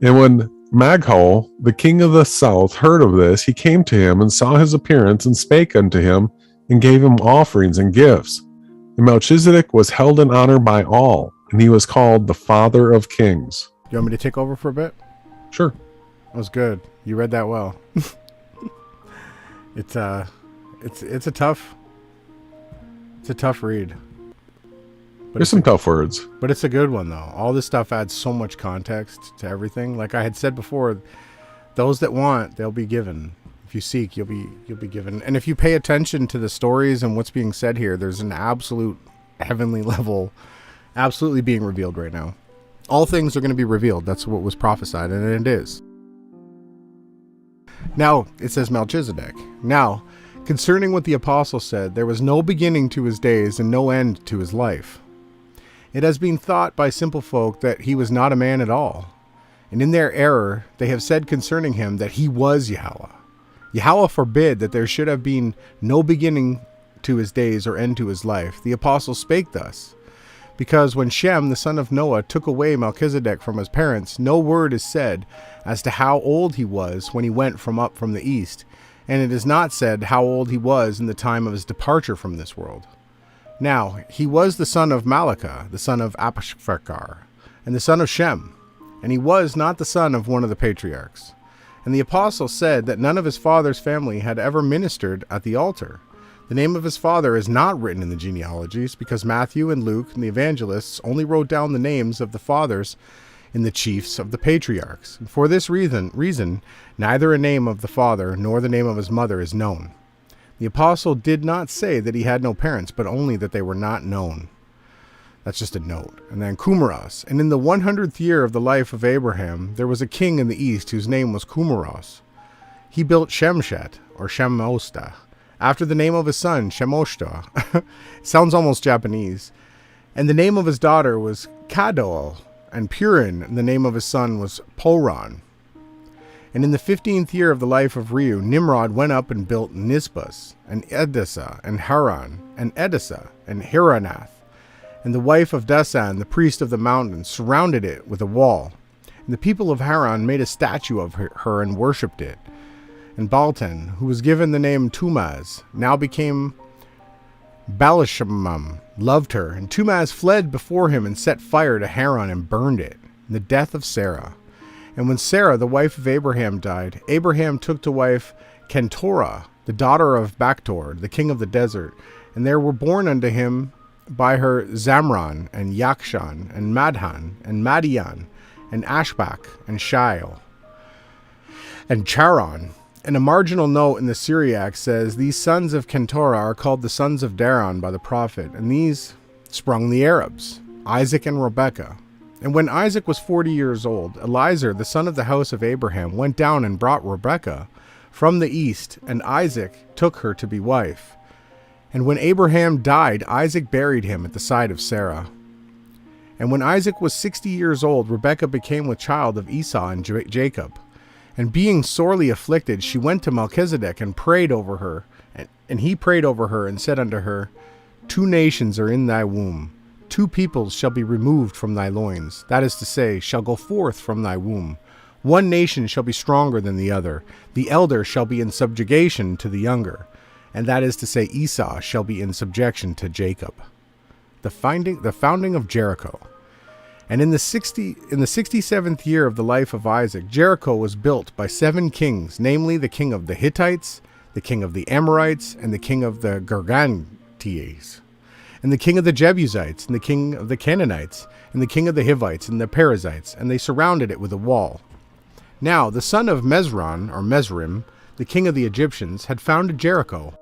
And when Magho, the king of the south, heard of this, he came to him, and saw his appearance, and spake unto him, and gave him offerings and gifts. And Melchizedek was held in honor by all, and he was called the Father of Kings. You want me to take over for a bit? Sure. That was good. You read that well. It's a tough It's a tough read. There's some tough words. But it's a good one, though. All this stuff adds so much context to everything. Like I had said before, those that want, they'll be given. If you seek, you'll be given. And if you pay attention to the stories and what's being said here, there's an absolute heavenly level absolutely being revealed right now. All things are going to be revealed. That's what was prophesied, and it is. Now, it says Melchizedek. Now, concerning what the apostle said, there was no beginning to his days and no end to his life. It has been thought by simple folk that he was not a man at all. And in their error, they have said concerning him that he was Yahweh. Yahweh forbid that there should have been no beginning to his days or end to his life. The apostle spake thus, because when Shem, the son of Noah, took away Melchizedek from his parents, no word is said as to how old he was when he went up from the east, and it is not said how old he was in the time of his departure from this world. Now, he was the son of Malachah, the son of Apashphekar, and the son of Shem, and he was not the son of one of the patriarchs. And the apostle said that none of his father's family had ever ministered at the altar. The name of his father is not written in the genealogies, because Matthew and Luke and the evangelists only wrote down the names of the fathers in the chiefs of the patriarchs. And for this reason, neither a name of the father nor the name of his mother is known. The apostle did not say that he had no parents, but only that they were not known. That's just a note. And then Kumaros. And in the 100th year of the life of Abraham, there was a king in the east whose name was Kumaros. He built Shemshet, or Shemosta, after the name of his son, Shemoshta. Sounds almost Japanese. And the name of his daughter was Kadol, and Purin, and the name of his son was Poran. And in the 15th year of the life of Reu, Nimrod went up and built Nisbus, and Edessa, and Haran, and Edessa, and Hiranath. And the wife of Dasan, the priest of the mountain, surrounded it with a wall. And the people of Haran made a statue of her and worshipped it. And Baltan, who was given the name Tumaz, now became Balishamam, loved her. And Tumaz fled before him and set fire to Haran and burned it. And the death of Sarah. And when Sarah, the wife of Abraham, died, Abraham took to wife Kentorah, the daughter of Bactor, the king of the desert. And there were born unto him by her Zamran, and Yakshan, and Madhan, and Madian, and Ashbak, and Shail, and Charon. And a marginal note in the Syriac says, these sons of Kentorah are called the sons of Daron by the prophet, and these sprung the Arabs, Isaac and Rebekah. And when Isaac was 40 years old, Eliezer, the son of the house of Abraham, went down and brought Rebekah from the east, and Isaac took her to be wife. And when Abraham died, Isaac buried him at the side of Sarah. And when Isaac was 60 years old, Rebekah became with child of Esau and Jacob. And being sorely afflicted, she went to Melchizedek and prayed over her. And he prayed over her and said unto her, 2 nations are in thy womb. 2 peoples shall be removed from thy loins. That is to say, shall go forth from thy womb. 1 nation shall be stronger than the other. The elder shall be in subjugation to the younger. And that is to say, Esau shall be in subjection to Jacob. The founding of Jericho. And in the 67th year of the life of Isaac, Jericho was built by 7 kings, namely the king of the Hittites, the king of the Amorites, and the king of the Gargantes, and the king of the Jebusites, and the king of the Canaanites, and the king of the Hivites, and the Perizzites, and they surrounded it with a wall. Now the son of Mesron, or Mesrim, the king of the Egyptians, had founded Jericho.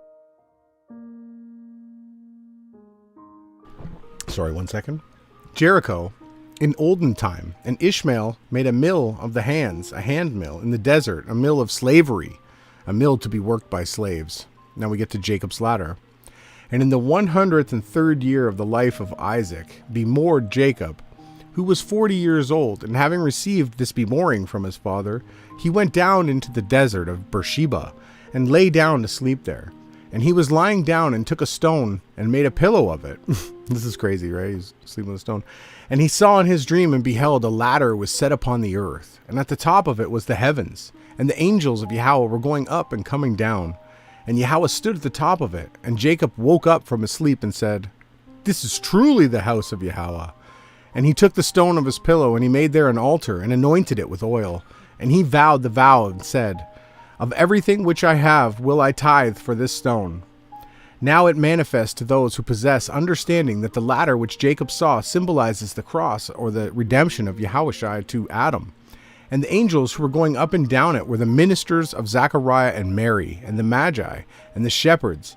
Sorry, 1 second. Jericho in olden time, and Ishmael made a mill of the hands, a hand mill in the desert, a mill of slavery, a mill to be worked by slaves. Now we get to Jacob's ladder. And in the 103rd year of the life of Isaac, bemored Jacob, who was 40 years old, and having received this bemoring from his father, he went down into the desert of Beersheba, and lay down to sleep there. And he was lying down and took a stone and made a pillow of it. This is crazy, right? He's sleeping with a stone. And he saw in his dream and beheld a ladder was set upon the earth. And at the top of it was the heavens. And the angels of Yahweh were going up and coming down. And Yahweh stood at the top of it. And Jacob woke up from his sleep and said, "This is truly the house of Yahweh." And he took the stone of his pillow, and he made there an altar, and anointed it with oil. And he vowed the vow, and said, "Of everything which I have will I tithe for this stone." Now it manifests to those who possess understanding that the ladder which Jacob saw symbolizes the cross or the redemption of Yahawashi to Adam. And the angels who were going up and down it were the ministers of Zechariah and Mary, and the Magi, and the shepherds.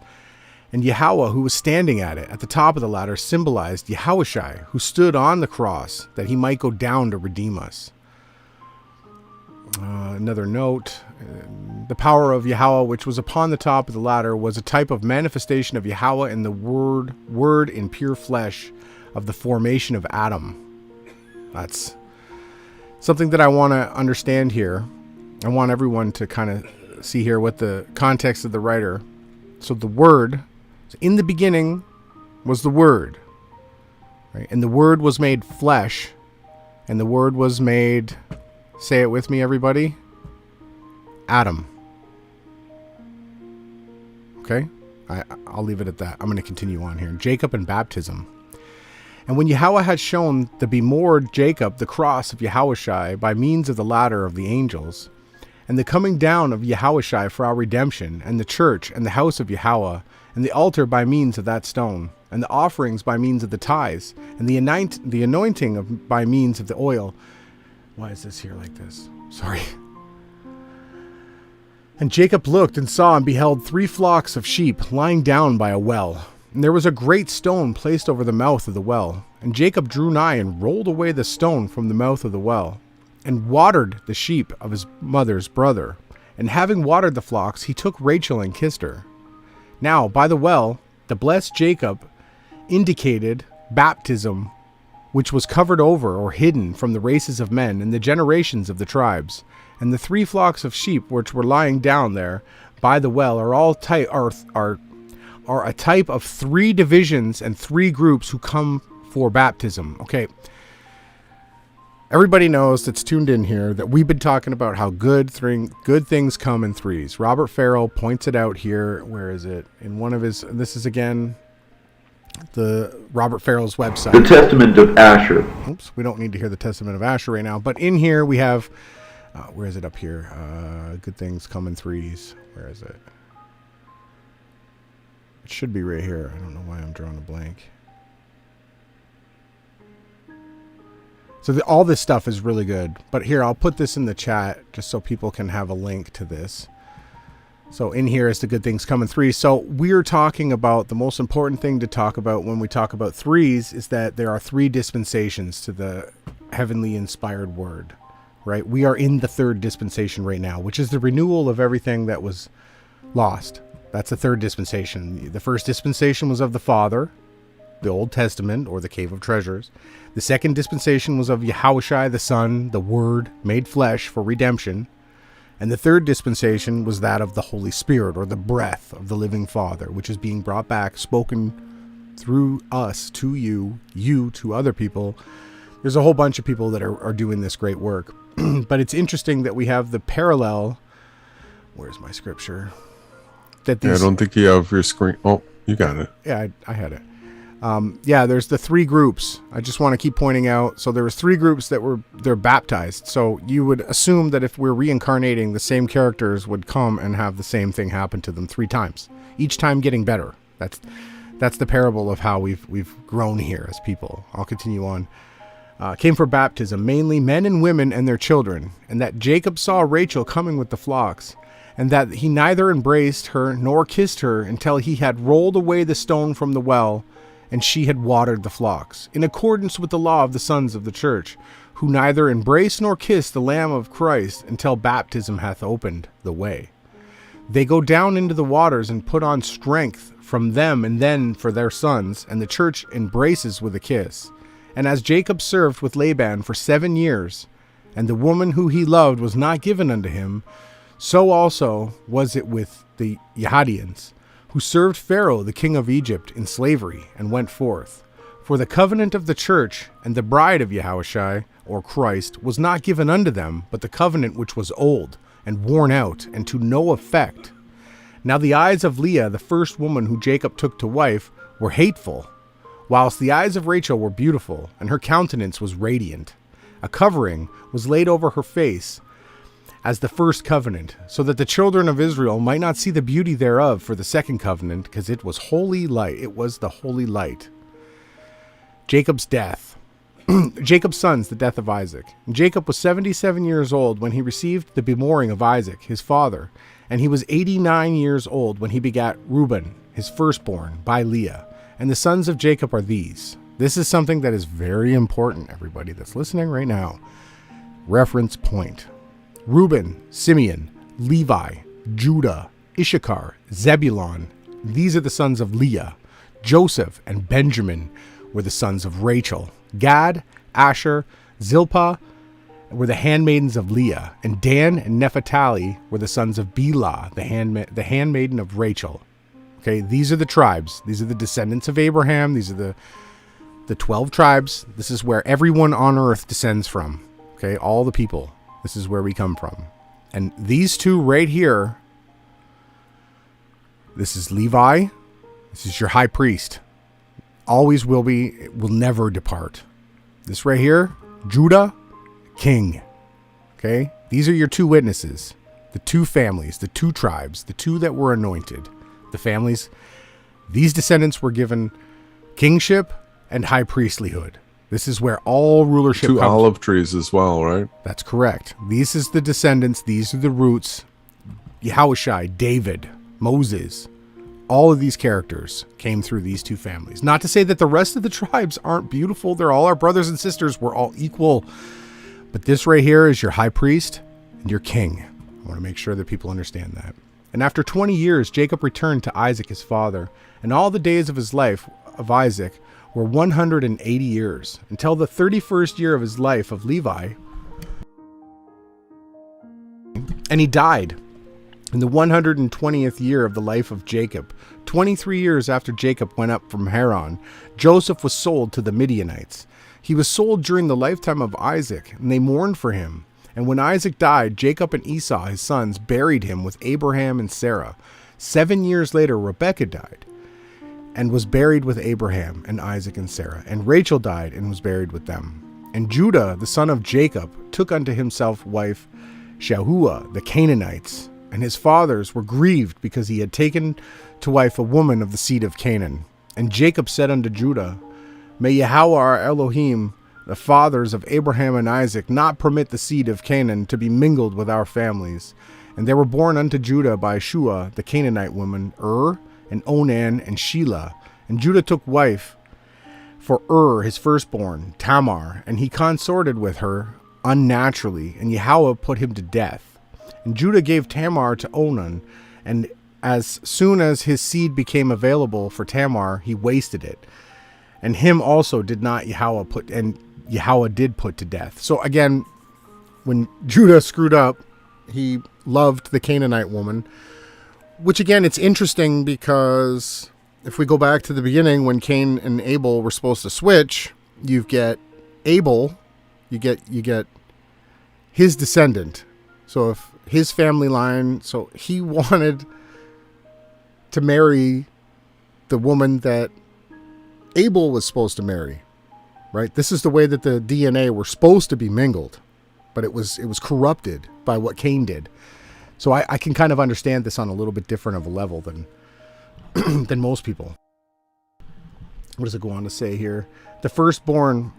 And Yahweh, who was standing at it, at the top of the ladder, symbolized Yahawashi, who stood on the cross, that he might go down to redeem us. Another note, the power of Yahweh, which was upon the top of the ladder, was a type of manifestation of Yahweh in the word in pure flesh of the formation of Adam. That's something that I want to understand here. I want everyone to kind of see here what the context of the writer. So the word, in the beginning was the word, right? And the word was made flesh, and the word was made, say it with me, everybody, Adam. Okay? I'll leave it at that. I'm going to continue on here. Jacob and baptism. And when Yahweh had shown the bemored Jacob the cross of Yahawashi by means of the ladder of the angels, and the coming down of Yahawashi for our redemption, and the church and the house of Yahweh, and the altar by means of that stone, and the offerings by means of the tithes, and the anointing by means of the oil. Why is this here like this? Sorry. And Jacob looked and saw and beheld 3 flocks of sheep lying down by a well. And there was a great stone placed over the mouth of the well. And Jacob drew nigh and rolled away the stone from the mouth of the well, and watered the sheep of his mother's brother. And having watered the flocks, he took Rachel and kissed her. Now, by the well, the blessed Jacob indicated baptism, which was covered over or hidden from the races of men and the generations of the tribes. And the 3 flocks of sheep which were lying down there by the well are a type of 3 divisions and 3 groups who come for baptism. Okay. Everybody knows that's tuned in here that we've been talking about how good things come in 3s. Robert Farrell points it out here. Where is it? In one of his, this is again the Robert Farrell's website. The Testament of Asher. Oops, we don't need to hear the Testament of Asher right now. But in here we have, where is it up here? Good things come in 3s. Where is it? It should be right here. I don't know why I'm drawing a blank. So all this stuff is really good. But here, I'll put this in the chat just so people can have a link to this. So in here is the good things come in 3s. So we're talking about the most important thing to talk about when we talk about 3s is that there are 3 dispensations to the heavenly inspired word, right? We are in the 3rd dispensation right now, which is the renewal of everything that was lost. That's the 3rd dispensation. The 1st dispensation was of the Father, the Old Testament, or the Cave of Treasures. The 2nd dispensation was of Yahawashi, the Son, the Word, made flesh for redemption. And the 3rd dispensation was that of the Holy Spirit, or the breath of the living Father, which is being brought back, spoken through us to you to other people. There's a whole bunch of people that are doing this great work. But it's interesting that we have the parallel. Where's my scripture? That these, I don't think you have your screen. Oh, you got it. Yeah, I had it. There's the 3 groups. I just want to keep pointing out. So there was 3 groups that they're baptized. So you would assume that if we're reincarnating, the same characters would come and have the same thing happen to them 3 times, each time getting better. That's the parable of how we've grown here as people. I'll continue on. Came for baptism, mainly men and women and their children, and that Jacob saw Rachel coming with the flocks, and that he neither embraced her nor kissed her until he had rolled away the stone from the well, and she had watered the flocks, in accordance with the law of the sons of the church, who neither embrace nor kiss the Lamb of Christ until baptism hath opened the way. They go down into the waters and put on strength from them and then for their sons, and the church embraces with a kiss. And as Jacob served with Laban for 7 years, and the woman who he loved was not given unto him, so also was it with the Yahadians, who served Pharaoh the king of Egypt in slavery, and went forth. For the covenant of the church and the bride of Yahawashi, or Christ, was not given unto them, but the covenant which was old, and worn out, and to no effect. Now the eyes of Leah, the first woman who Jacob took to wife, were hateful, whilst the eyes of Rachel were beautiful, and her countenance was radiant. A covering was laid over her face, as the first covenant, so that the children of Israel might not see the beauty thereof for the second covenant, because it was holy light. It was the holy light. Jacob's death. Jacob's sons, the death of Isaac. Jacob was 77 years old when he received the bemoring of Isaac, his father, and he was 89 years old when he begat Reuben, his firstborn, by Leah. And the sons of Jacob are these. This is something that is very important, everybody that's listening right now. Reference point. Reuben, Simeon, Levi, Judah, Issachar, Zebulon. These are the sons of Leah. Joseph and Benjamin were the sons of Rachel. Gad, Asher, Zilpah were the handmaidens of Leah. And Dan and Naphtali were the sons of Bilhah, the handmaiden of Rachel. Okay, these are the tribes. These are the descendants of Abraham. These are the 12 tribes. This is where everyone on earth descends from. Okay, all the people. This is where we come from. And these two right here, this is Levi. This is your high priest. Always will be, it will never depart. This right here, Judah, king. Okay, these are your two witnesses. The two families, the two tribes, the two that were anointed. The families, these descendants were given kingship and high priestlyhood. This is where all rulership Two comes. olive trees as well, right? That's correct. These is the descendants. These are the roots. Yahawashi, David, Moses. All of these characters came through these two families. Not to say that the rest of the tribes aren't beautiful. They're all our brothers and sisters. We're all equal. But this right here is your high priest and your king. I want to make sure that people understand that. And after 20 years, Jacob returned to Isaac his father. And all the days of his life of Isaac were 180 years, until the 31st year of his life of Levi. And he died in the 120th year of the life of Jacob. 23 years after Jacob went up from Haran, Joseph was sold to the Midianites. He was sold during the lifetime of Isaac, and they mourned for him. And when Isaac died, Jacob and Esau, his sons, buried him with Abraham and Sarah. 7 years later, Rebekah died and was buried with Abraham and Isaac and Sarah. And Rachel died and was buried with them. And Judah, the son of Jacob, took unto himself wife Shahuah, the Canaanites. And his fathers were grieved because he had taken to wife a woman of the seed of Canaan. And Jacob said unto Judah, May Yahweh our Elohim, the fathers of Abraham and Isaac, not permit the seed of Canaan to be mingled with our families. And there were born unto Judah by Shua, the Canaanite woman, and Onan, and Shelah. And Judah took wife for his firstborn, Tamar, and he consorted with her unnaturally, and Yahweh put him to death. And Judah gave Tamar to Onan, and as soon as his seed became available for Tamar, he wasted it. And him also did not Yahweh put, and Yahweh did put to death. So again, when Judah screwed up, he loved the Canaanite woman. Which again, it's interesting because if we go back to the beginning when Cain and Abel were supposed to switch, you get Abel, you get his descendant. So if his family line, so he wanted to marry the woman that Abel was supposed to marry, right? This is the way that the DNA were supposed to be mingled, but it was corrupted by what Cain did. So I can kind of understand this on a little bit different of a level than than most people. What does it go on to say here? The firstborn,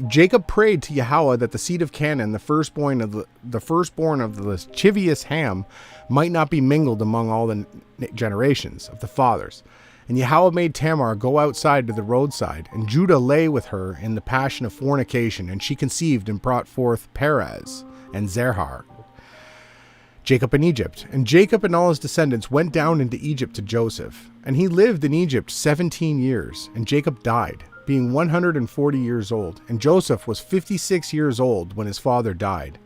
Jacob prayed to Yahweh that the seed of Canaan, the firstborn of the lascivious Ham, might not be mingled among all the generations of the fathers. And Yahweh made Tamar go outside to the roadside, and Judah lay with her in the passion of fornication, and she conceived and brought forth Perez and Zerah. Jacob in Egypt. And Jacob and all his descendants went down into Egypt to Joseph. And he lived in Egypt 17 years. And Jacob died, being 140 years old. And Joseph was 56 years old when his father died,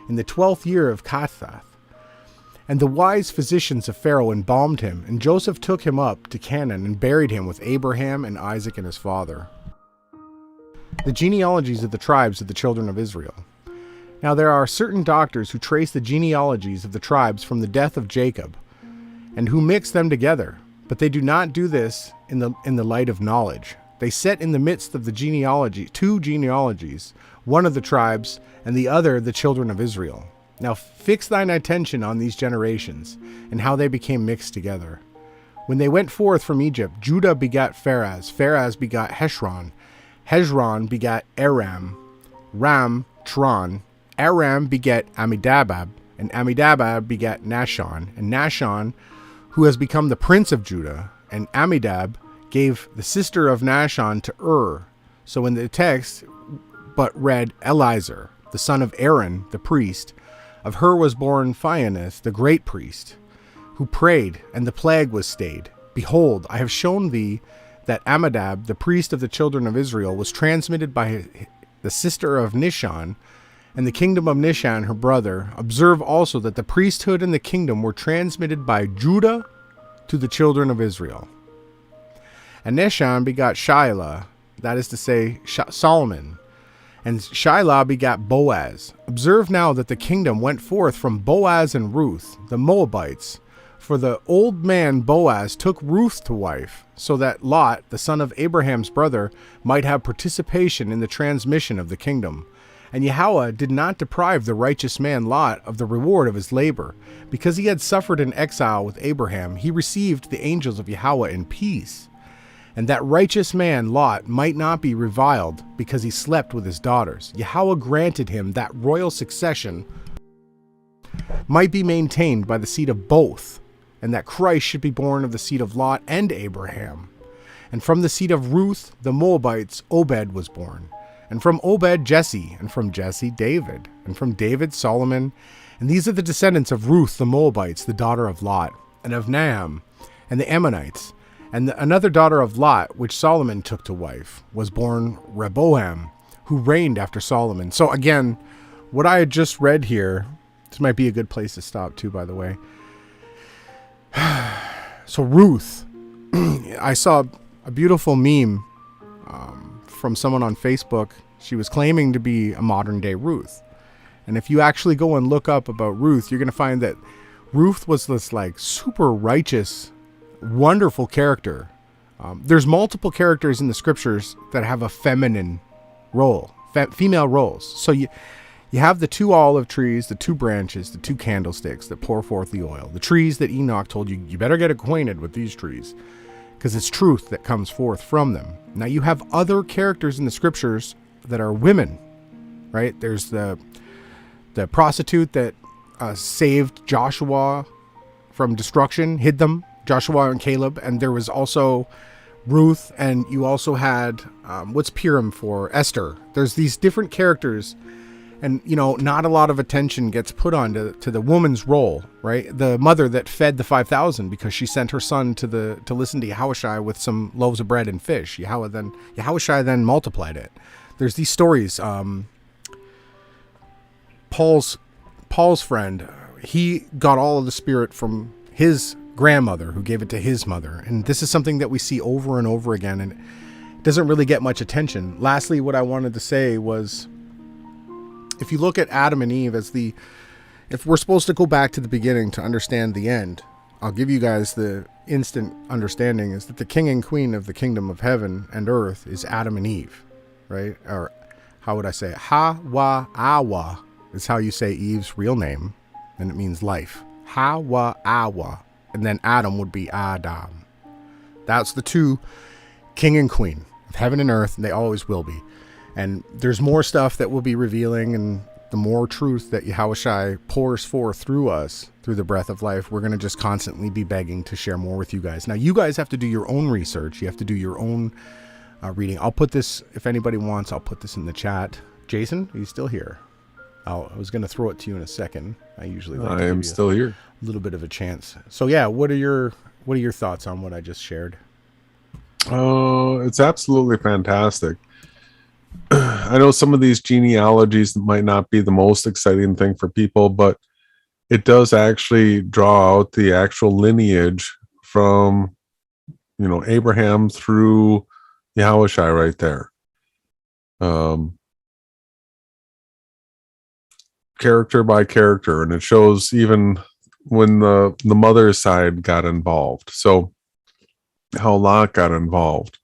in the 12th year of Kathath. And the wise physicians of Pharaoh embalmed him. And Joseph took him up to Canaan and buried him with Abraham and Isaac and his father. The genealogies of the tribes of the children of Israel. Now there are certain doctors who trace the genealogies of the tribes from the death of Jacob, and who mix them together, but they do not do this in the light of knowledge. They set in the midst of the two genealogies, one of the tribes, and the other the children of Israel. Now fix thine attention on these generations, and how they became mixed together. When they went forth from Egypt, Judah begat Pharaz, Pharaz begat Heshron, Hezron begat Aram, Ram, Tron, Aram begat Amminadab, and Amminadab begat Nahshon, and Nahshon, who has become the prince of Judah, and Amminadab gave the sister of Nahshon to So in the text, but read Eleazar, the son of Aaron, the priest. Of her was born Phinehas, the great priest, who prayed, and the plague was stayed. Behold, I have shown thee that Amminadab, the priest of the children of Israel, was transmitted by the sister of Nishon, and the kingdom of Nishan, her brother. Observe also that the priesthood and the kingdom were transmitted by Judah to the children of Israel. And Nishan begot Shilah, that is to say, Solomon. And Shilah begat Boaz. Observe now that the kingdom went forth from Boaz and Ruth, the Moabites. For the old man Boaz took Ruth to wife, so that Lot, the son of Abraham's brother, might have participation in the transmission of the kingdom. And Yahweh did not deprive the righteous man Lot of the reward of his labor. Because he had suffered in exile with Abraham, he received the angels of Yahweh in peace. And that righteous man Lot might not be reviled, because he slept with his daughters. Yahweh granted him that royal succession might be maintained by the seed of both, and that Christ should be born of the seed of Lot and Abraham. And from the seed of Ruth, the Moabites, Obed was born. And from Obed, Jesse, and from Jesse, David, and from David, Solomon. And these are the descendants of Ruth, the Moabites, the daughter of Lot, and of Naam, and the Ammonites. And another daughter of Lot, which Solomon took to wife, was born Rehoboam, who reigned after Solomon. So again, what I had just read here, this might be a good place to stop too, by the way. So Ruth, I saw a beautiful meme from someone on Facebook. She was claiming to be a modern day Ruth. And if you actually go and look up about Ruth, you're going to find that Ruth was this like super righteous, wonderful character. There's multiple characters in the scriptures that have a feminine role, female roles. So you have the two olive trees, the two branches, the two candlesticks that pour forth the oil. The trees that Enoch told you, you better get acquainted with these trees, because it's truth that comes forth from them. Now you have other characters in the scriptures that are women, right? There's the prostitute that saved Joshua from destruction, hid them, Joshua and Caleb. And there was also Ruth, and you also had, what's Purim for? Esther. There's these different characters. And, you know, not a lot of attention gets put on to the woman's role, right? The mother that fed the 5,000 because she sent her son to listen to Yahawashi with some loaves of bread and fish. Yahawashi then multiplied it. There's these stories. Paul's friend, he got all of the spirit from his grandmother, who gave it to his mother. And this is something that we see over and over again, and it doesn't really get much attention. Lastly, what I wanted to say was, if you look at Adam and Eve if we're supposed to go back to the beginning to understand the end, I'll give you guys the instant understanding is that the king and queen of the kingdom of heaven and earth is Adam and Eve, right? Or how would I say it? Ha-wa-awa is how you say Eve's real name, and it means life. Ha-wa-awa. And then Adam would be Adam. That's the two king and queen of heaven and earth, and they always will be. And there's more stuff that we'll be revealing, and the more truth that Yahawashi pours forth through us, through the breath of life, we're going to just constantly be begging to share more with you guys. Now, you guys have to do your own research. You have to do your own reading. I'll put this, if anybody wants, I'll put this in the chat. Jason, are you still here? I was going to throw it to you in a second. I usually like to give you still here. A little bit of a chance. So yeah, what are your thoughts on what I just shared? It's absolutely fantastic. I know some of these genealogies might not be the most exciting thing for people, but it does actually draw out the actual lineage from, you know, Abraham through Yahawashi right there. Character by character, and it shows even when the mother's side got involved. So how Lot got involved.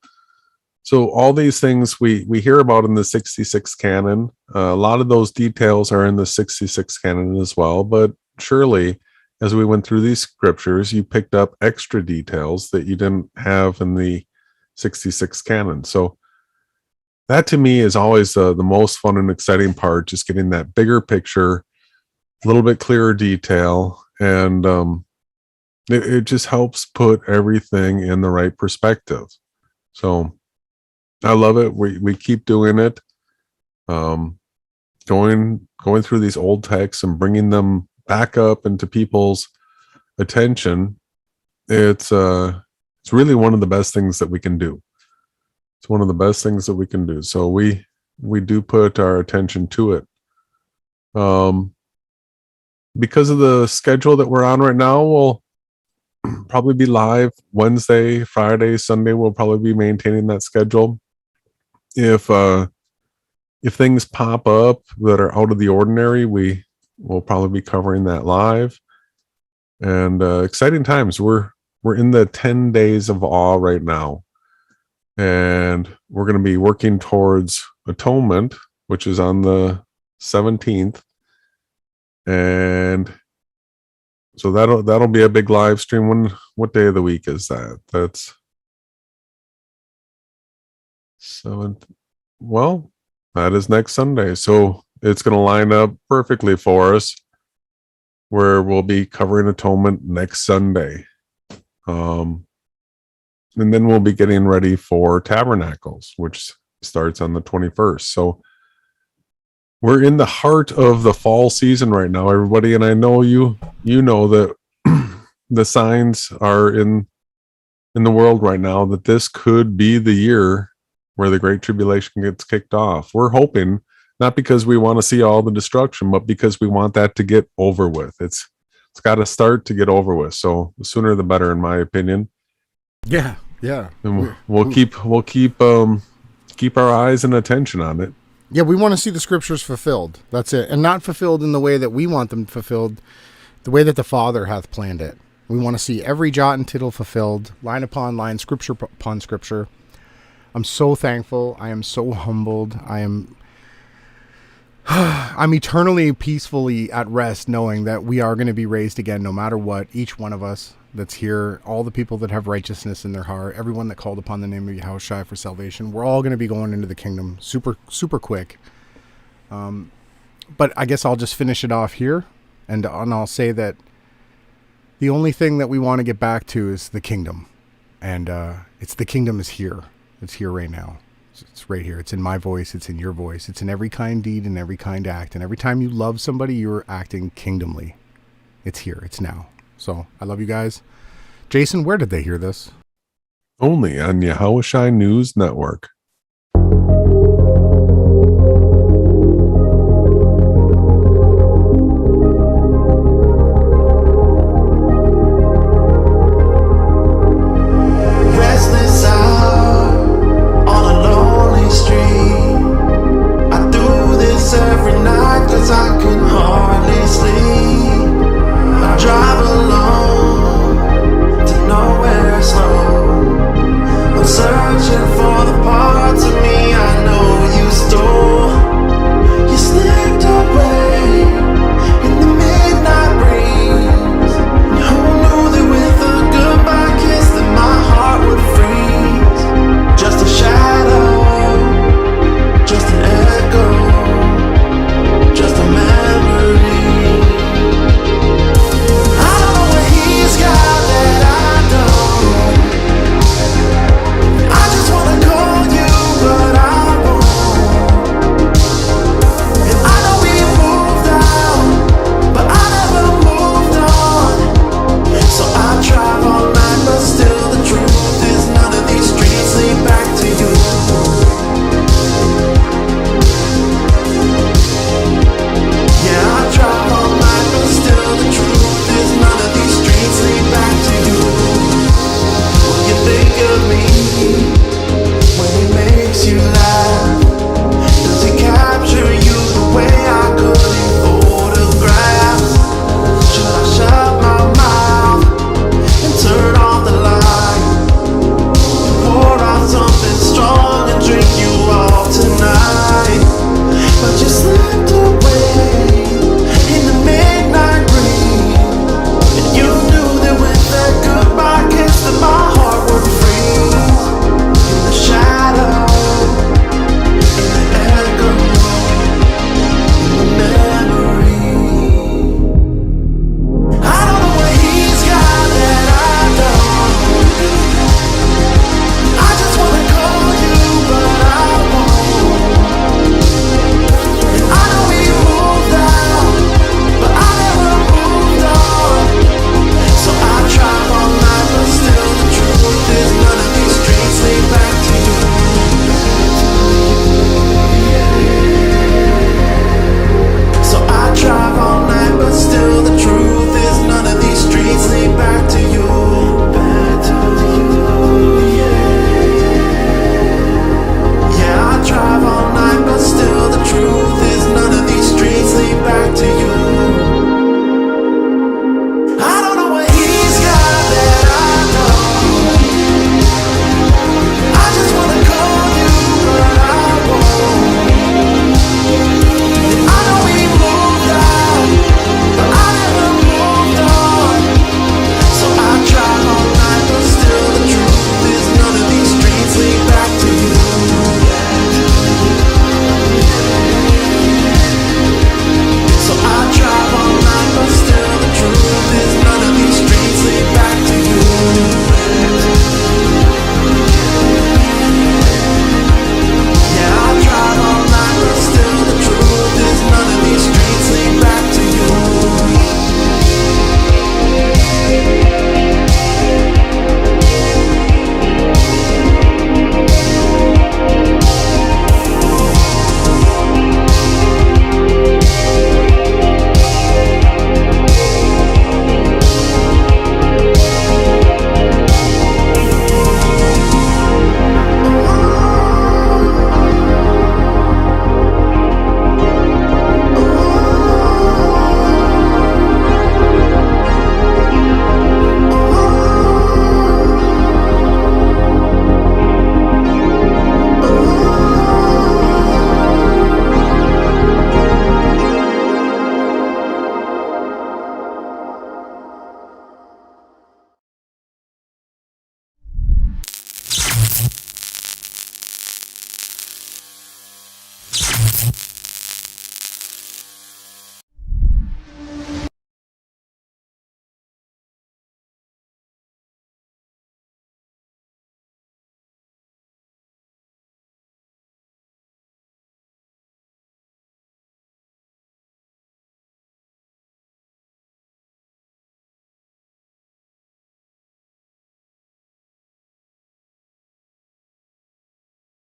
So all these things we hear about in the 66 canon, a lot of those details are in the 66 canon as well. But surely, as we went through these scriptures, you picked up extra details that you didn't have in the 66 canon. So that to me is always the most fun and exciting part, just getting that bigger picture, a little bit clearer detail, and it just helps put everything in the right perspective. So I love it. We keep doing it, going through these old texts and bringing them back up into people's attention. It's really one of the best things that we can do. It's one of the best things that we can do. So we do put our attention to it. Because of the schedule that we're on right now, we'll probably be live Wednesday, Friday, Sunday. We'll probably be maintaining that schedule. If things pop up that are out of the ordinary, we will probably be covering that live. And exciting times. We're in the 10 days of awe right now. And we're going to be working towards atonement, which is on the 17th. And so that'll be a big live stream. What day of the week is that? That's 7th. Well, that is next Sunday. So it's going to line up perfectly for us, where we'll be covering atonement next Sunday. And then we'll be getting ready for Tabernacles, which starts on the 21st. So we're in the heart of the fall season right now, everybody. And I know you know that the signs are in the world right now that this could be the year where the Great Tribulation gets kicked off. We're hoping, not because we want to see all the destruction, but because we want that to get over with. It's got to start to get over with. So the sooner the better, in my opinion. Yeah. And we'll keep our eyes and attention on it. Yeah, we want to see the scriptures fulfilled. That's it. And not fulfilled in the way that we want them fulfilled, the way that the Father hath planned it. We want to see every jot and tittle fulfilled, line upon line, scripture upon scripture. I'm so thankful. I am so humbled. I'm eternally peacefully at rest knowing that we are going to be raised again no matter what. Each one of us that's here, all the people that have righteousness in their heart, everyone that called upon the name of Yahawashi for salvation, we're all going to be going into the kingdom super, super quick. But I guess I'll just finish it off here, and I'll say that the only thing that we want to get back to is the kingdom. And the kingdom is here. It's here right now. It's right here. It's in my voice. It's in your voice. It's in every kind deed and every kind act. And every time you love somebody, you're acting kingdomly. It's here. It's now. So I love you guys. Jason, where did they hear this? Only on Yahawashi News Network. Restless out on a lonely street. I do this every night 'cause I can hardly sleep. I drive alone to nowhere slow. I'm searching for